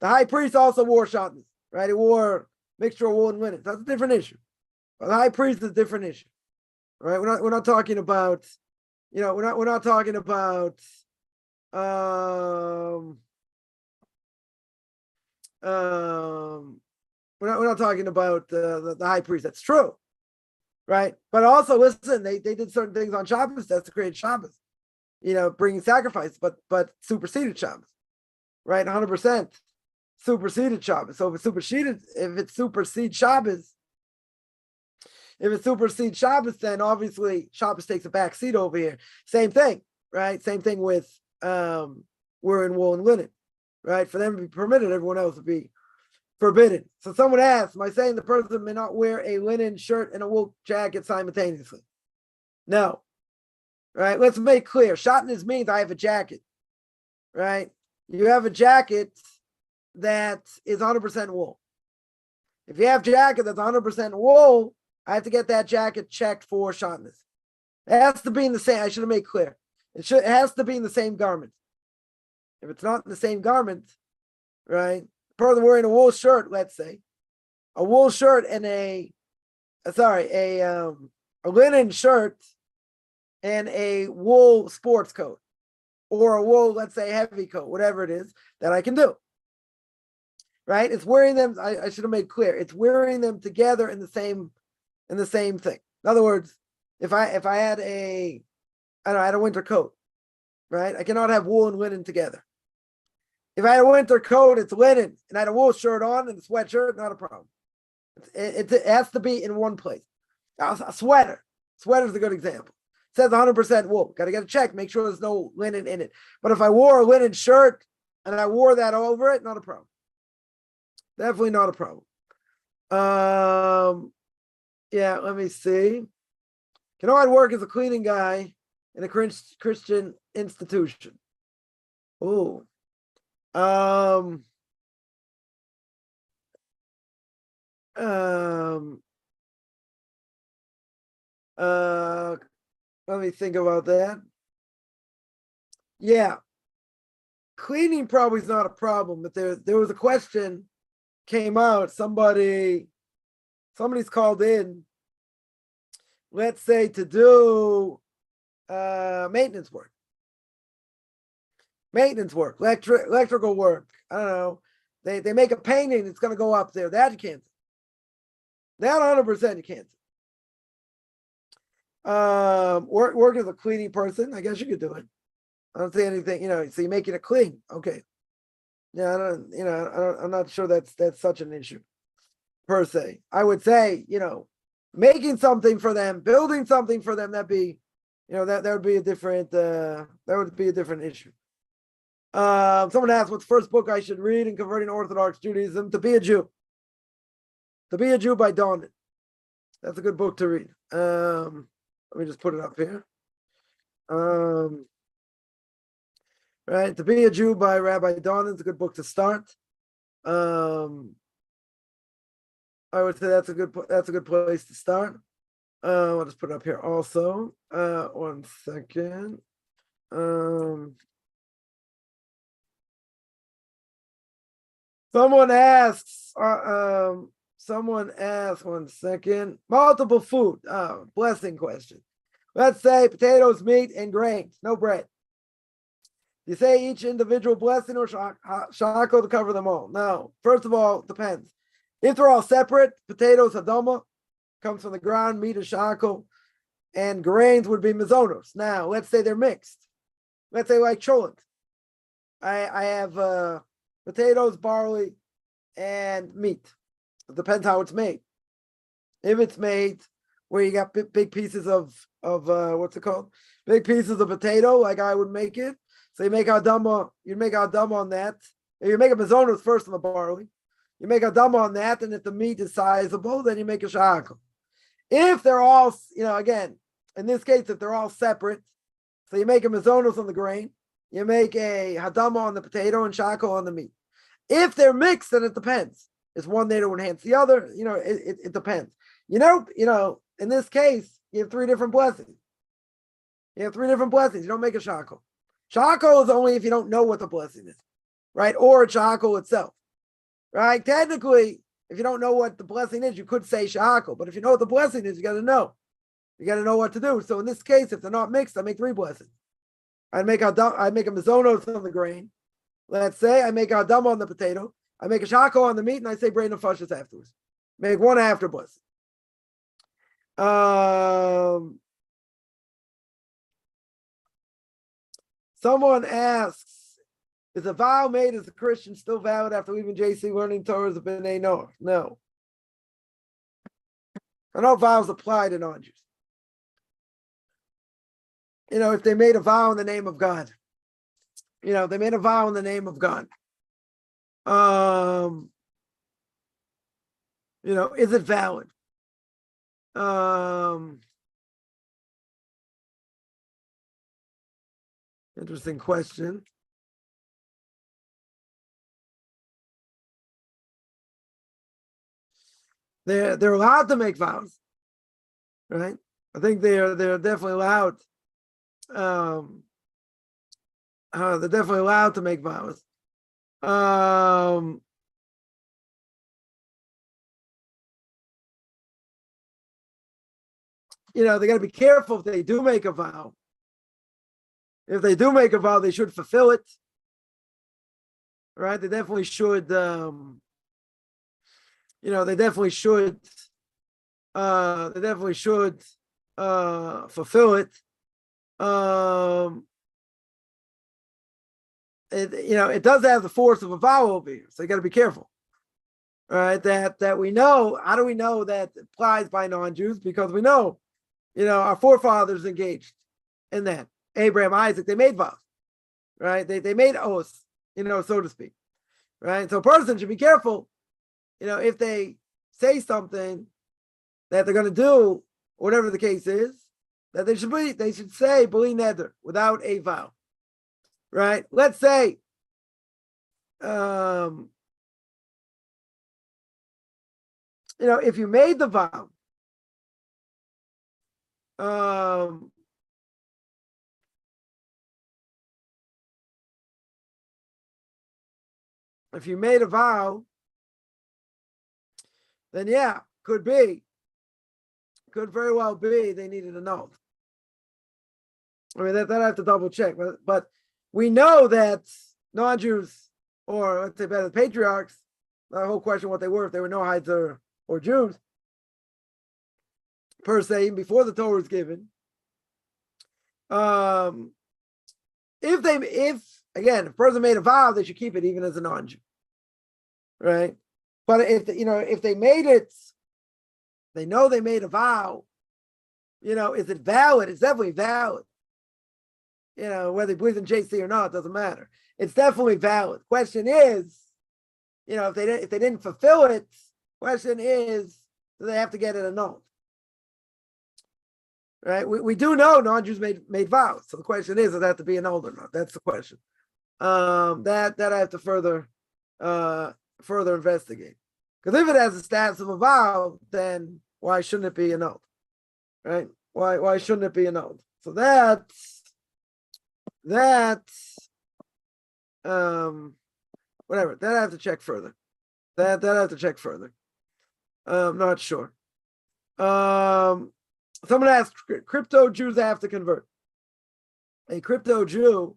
The high priest also wore shatnez, right? He wore mixture of wool and linen. That's a different issue. But the high priest is a different issue, right? We're not talking about, we're not talking about, we're not talking about the high priest. That's true, right? But also, listen, they did certain things on Shabbos that's to create Shabbos, bringing sacrifice, but superseded Shabbos, right? 100% superseded Shabbos. So if it supersedes Shabbos, then obviously Shabbos takes a back seat over here. Same thing, right? Same thing with wearing wool and linen, right? For them to be permitted, everyone else would be forbidden. So someone asks, am I saying the person may not wear a linen shirt and a wool jacket simultaneously? No. Right? Let's make clear. Shatnez means I have a jacket. Right? You have a jacket that is 100% wool. If you have a jacket that's 100% wool, I have to get that jacket checked for shatnez. It has to be in the same, I should have made clear. It has to be in the same garment. If it's not in the same garment, right? Person wearing a wool shirt, let's say, a wool shirt and a linen shirt and a wool sports coat, or a wool, let's say, heavy coat, whatever it is that I can do. Right? It's wearing them. I should have made clear. It's wearing them together in the same thing. In other words, if I had I had a winter coat, right? I cannot have wool and linen together. If I had a winter coat, it's linen, and I had a wool shirt on and a sweatshirt, not a problem. It has to be in one place. A sweater. Sweater's a good example. It says 100% wool. Got to get a check, make sure there's no linen in it. But if I wore a linen shirt and I wore that over it, not a problem. Definitely not a problem. Yeah, let me see. Can I work as a cleaning guy in a Christian institution? Oh. Let me think about that. Yeah. Cleaning probably is not a problem, but there was a question came out. Somebody's called in, let's say, to do maintenance work, electrical work. I don't know. They make a painting, it's going to go up there. That you can't do. That 100% you can't do. Work as a cleaning person, I guess you could do it. I don't see anything, so you're making it clean. Okay. Yeah, I'm not sure that's such an issue per se. I would say, making something for them, building something for them, that would be a different issue. Someone asked what's the first book I should read in converting Orthodox Judaism. To Be a Jew. To Be a Jew by Donin. That's a good book to read. Let me just put it up here. Right, To Be a Jew by Rabbi Donin is a good book to start. I would say that's a good place to start. I'll just put it up here also. 1 second. Someone asks. 1 second. Multiple food. Blessing question. Let's say potatoes, meat, and grains. No bread. You say each individual blessing or shako to cover them all? No. First of all, it depends. If they're all separate, potatoes, hadama, comes from the ground, meat is shako, and grains would be mizonos. Now, let's say they're mixed. Let's say like cholent. I have potatoes, barley, and meat. It depends how it's made. If it's made where you got big pieces of what's it called? Big pieces of potato, like I would make it. So you make adama on that. You make a mizonos first on the barley. You make adama on that, and if the meat is sizable, then you make a shako. If they're all, again, in this case, if they're all separate, so you make a mizonos on the grain, you make a hadama on the potato and shako on the meat. If they're mixed, then it depends. Is one there to enhance the other? It depends. In this case, you have 3 different blessings. You don't make a shako. Shako is only if you don't know what the blessing is, right? Or a shako itself, right? Technically, if you don't know what the blessing is, you could say shako. But if you know what the blessing is, you got to know. You got to know what to do. So in this case, if they're not mixed, I make 3 blessings. I make a mizonos on the grain. Let's say I make a hadama on the potato. I make a shako on the meat, and I say brain and fashas afterwards. Make 1 after blessing. Someone asks, is a vow made as a Christian still valid after leaving JC learning Torah as a B'nai Noach? No. I know vows apply to non-Jews. If they made a vow in the name of God. They made a vow in the name of God. Is it valid? Interesting question. They're allowed to make vows, right? I think they're definitely allowed. They're definitely allowed to make vows. They got to be careful if they do make a vow. If they do make a vow, they should fulfill it, right? They definitely should. They definitely should. They definitely should fulfill it. It does have the force of a vow over here, so you got to be careful. All right, that we know. How do we know that applies by non-Jews? Because we know, our forefathers engaged in that. Abraham, Isaac, they made vows, right? They made oaths, so to speak, right? So a person should be careful, if they say something that they're going to do, whatever the case is, that they should say b'li neder without a vow, right? Let's say, if you made the vow, if you made a vow, then yeah, could very well be they needed a note. I mean, that I have to double check, but we know that non-Jews, or let's say better, the patriarchs, the whole question what they were, if they were Noahites or Jews, per se, even before the Torah was given. If a person made a vow, they should keep it even as a non-Jew, right? But if they made it, they know they made a vow. Is it valid? It's definitely valid. Whether he believes in JC or not, doesn't matter. It's definitely valid. Question is, if they didn't fulfill it, question is, do they have to get it annulled? Right? We do know non-Jews made vows. So the question is, does that have to be annulled or not? That's the question. That I have to further investigate. Because if it has the status of a vow, then why shouldn't it be annulled? Right? Why shouldn't it be annulled? So that's whatever. That I have to check further. That I have to check further. Not sure. Someone asked, crypto Jews have to convert. A crypto Jew,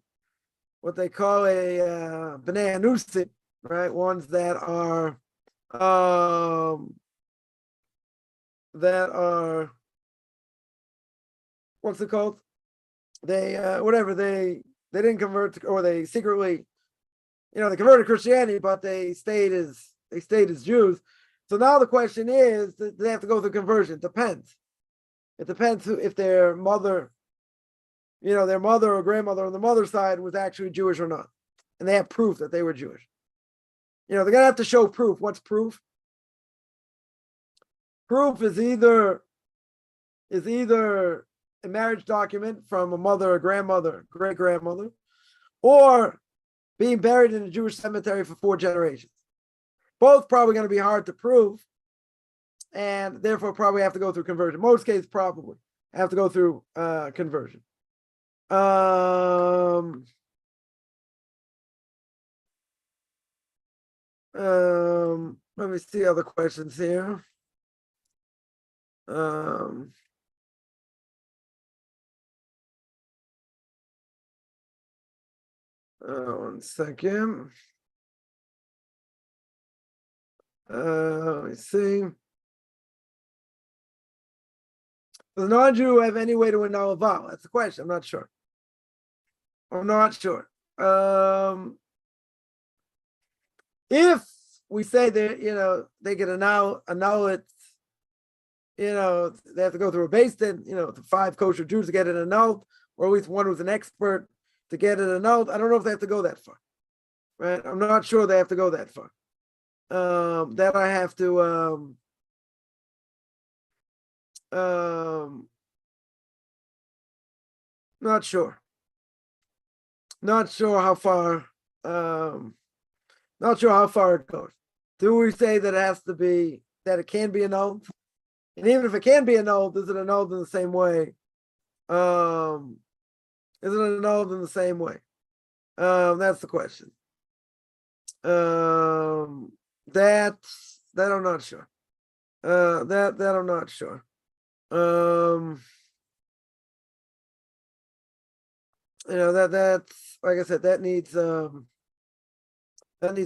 what they call a B'nai Anusim, right? Ones that are what's it called? They they didn't convert or they secretly, they converted to Christianity, but they stayed as Jews. So now the question is, do they have to go through conversion? It depends. It depends if their mother, their mother or grandmother on the mother's side was actually Jewish or not, and they have proof that they were Jewish. They're gonna have to show proof. What's proof? Proof is either a marriage document from a mother or grandmother, great grandmother, or being buried in a Jewish cemetery for 4 generations. Both probably going to be hard to prove, and therefore probably have to go through conversion. Most cases probably have to go through conversion. Let me see other questions here. One second. Let me see. Does a non-Jew have any way to annul a vow? That's the question. I'm not sure. If we say that, they can annul it, they have to go through a beis din, the 5 kosher Jews to get it annulled, or at least one who's an expert to get it annulled. I don't know if they have to go that far, right? I'm not sure they have to go that far. That I have to not sure. Not sure how far. Not sure how far it goes. Do we say that it can be annulled? And even if it can be annulled, is it annulled in the same way? Is it annulled in the same way? That's the question. That I'm not sure. That I'm not sure. That's like I said, that needs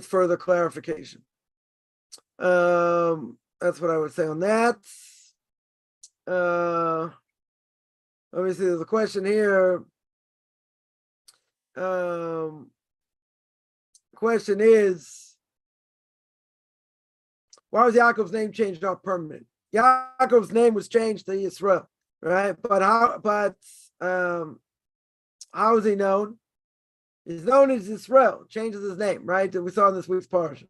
further clarification. That's what I would say on that. Let me see. There's a question here. Question is, why was Yaakov's name changed off permanent? Yaakov's name was changed to Yisrael, right? But how is he known? He's known as Yisrael. Changes his name, right? That we saw in this week's parsha.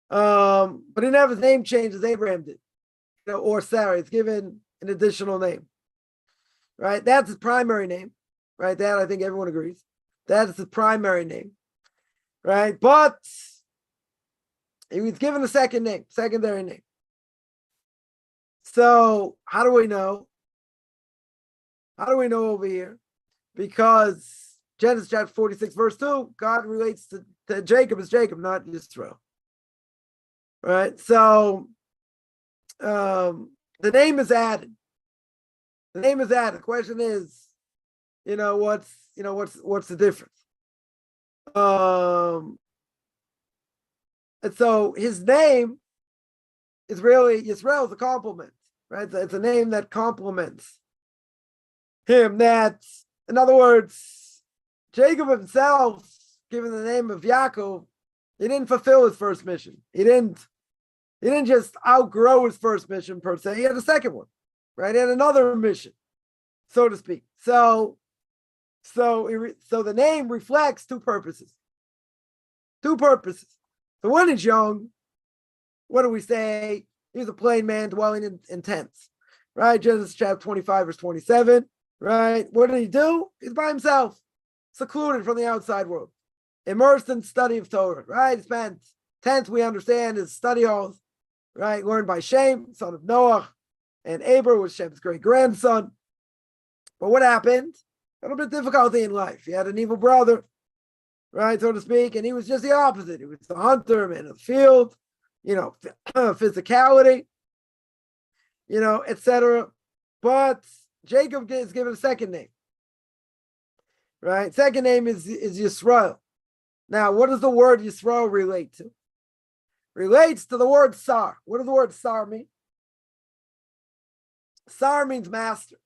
But he didn't have his name changed as Abraham did, or Sarah. It's given an additional name, right? That's his primary name, right? That I think everyone agrees. That is his primary name, right? But he was given a secondary name. So how do we know? How do we know over here? Because Genesis chapter 46, verse 2, God relates to Jacob as Jacob, not Yisrael. Right? So the name is added. The name is added. The question is, what's the difference? And so his name is really Yisrael is a compliment, right? It's a name that complements him. That, in other words, Jacob himself, given the name of Yaakov, he didn't fulfill his first mission. He didn't just outgrow his first mission per se. He had a second one, right? He had another mission, so to speak. So the name reflects two purposes. Two purposes. So when he's young, what do we say? He was a plain man dwelling in tents, right? Genesis chapter 25, verse 27, right? What did he do? He's by himself, secluded from the outside world, immersed in study of Torah, right? He spent tents, we understand, is study halls, right? Learned by Shem, son of Noah, and Eber was Shem's great-grandson. But what happened? A little bit of difficulty in life. He had an evil brother, right, so to speak, and he was just the opposite. He was the hunter, man of the field, physicality, etc. But Jacob is given a second name, right? Second name is Yisrael. Now, what does the word Yisrael relate to? Relates to the word Sar. What does the word Sar mean? Sar means master.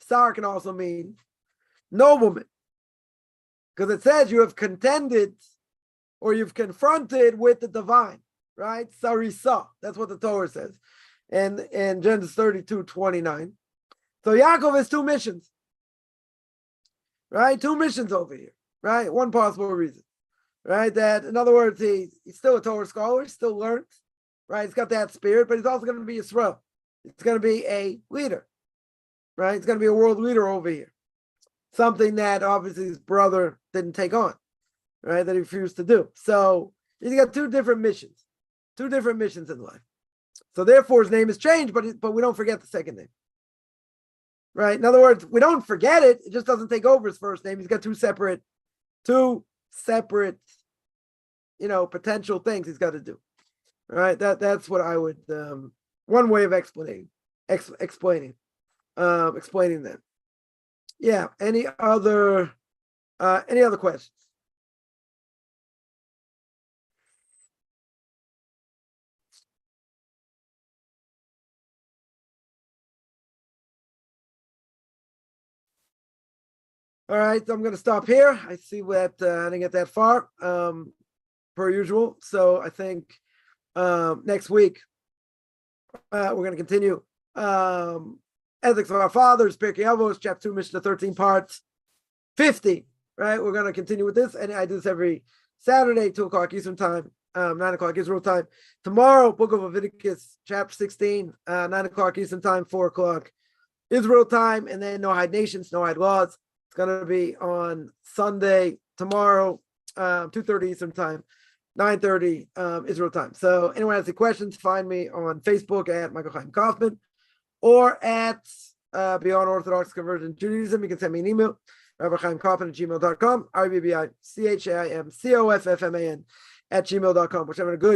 Sar can also mean nobleman, because it says you have contended or you've confronted with the divine, right? Sarisa. That's what the Torah says in Genesis 32:29. So Yaakov has two missions, right? Two missions over here, right? One possible reason, right? That, in other words, he's still a Torah scholar, still learns, right? He's got that spirit, but he's also going to be Yisrael. He's going to be a leader, right? He's going to be a world leader over here. Something that obviously his brother didn't take on, right? That he refused to do. So he's got two different missions in life. So therefore his name is changed, but we don't forget the second name, right? In other words, we don't forget it. It just doesn't take over his first name. He's got two separate, potential things he's got to do, right? That's what I would, one way of explaining that. Yeah. Any other questions? All right, I'm going to stop here. I see that I didn't get that far, per usual. So I think next week we're going to continue Ethics of Our Fathers, Pirke Avos, chapter 2, Mishna 13, part 50. Right, we're going to continue with this, and I do this every Saturday, 2 o'clock Eastern time, 9 o'clock Israel time. Tomorrow, Book of Leviticus, chapter 16, 9 o'clock Eastern time, 4 o'clock Israel time, and then No Hide Nations, No Hide Laws. It's going to be on Sunday, tomorrow, 2:30 Eastern time, 9:30 Israel time. So anyone has any questions, find me on Facebook at Michael Chaim Kaufman or at Beyond Orthodox Conversion Judaism. You can send me an email, rabbichaimkaufman@gmail.com, RBBICHAIMCOFFMAN @gmail.com, which I'm going to good.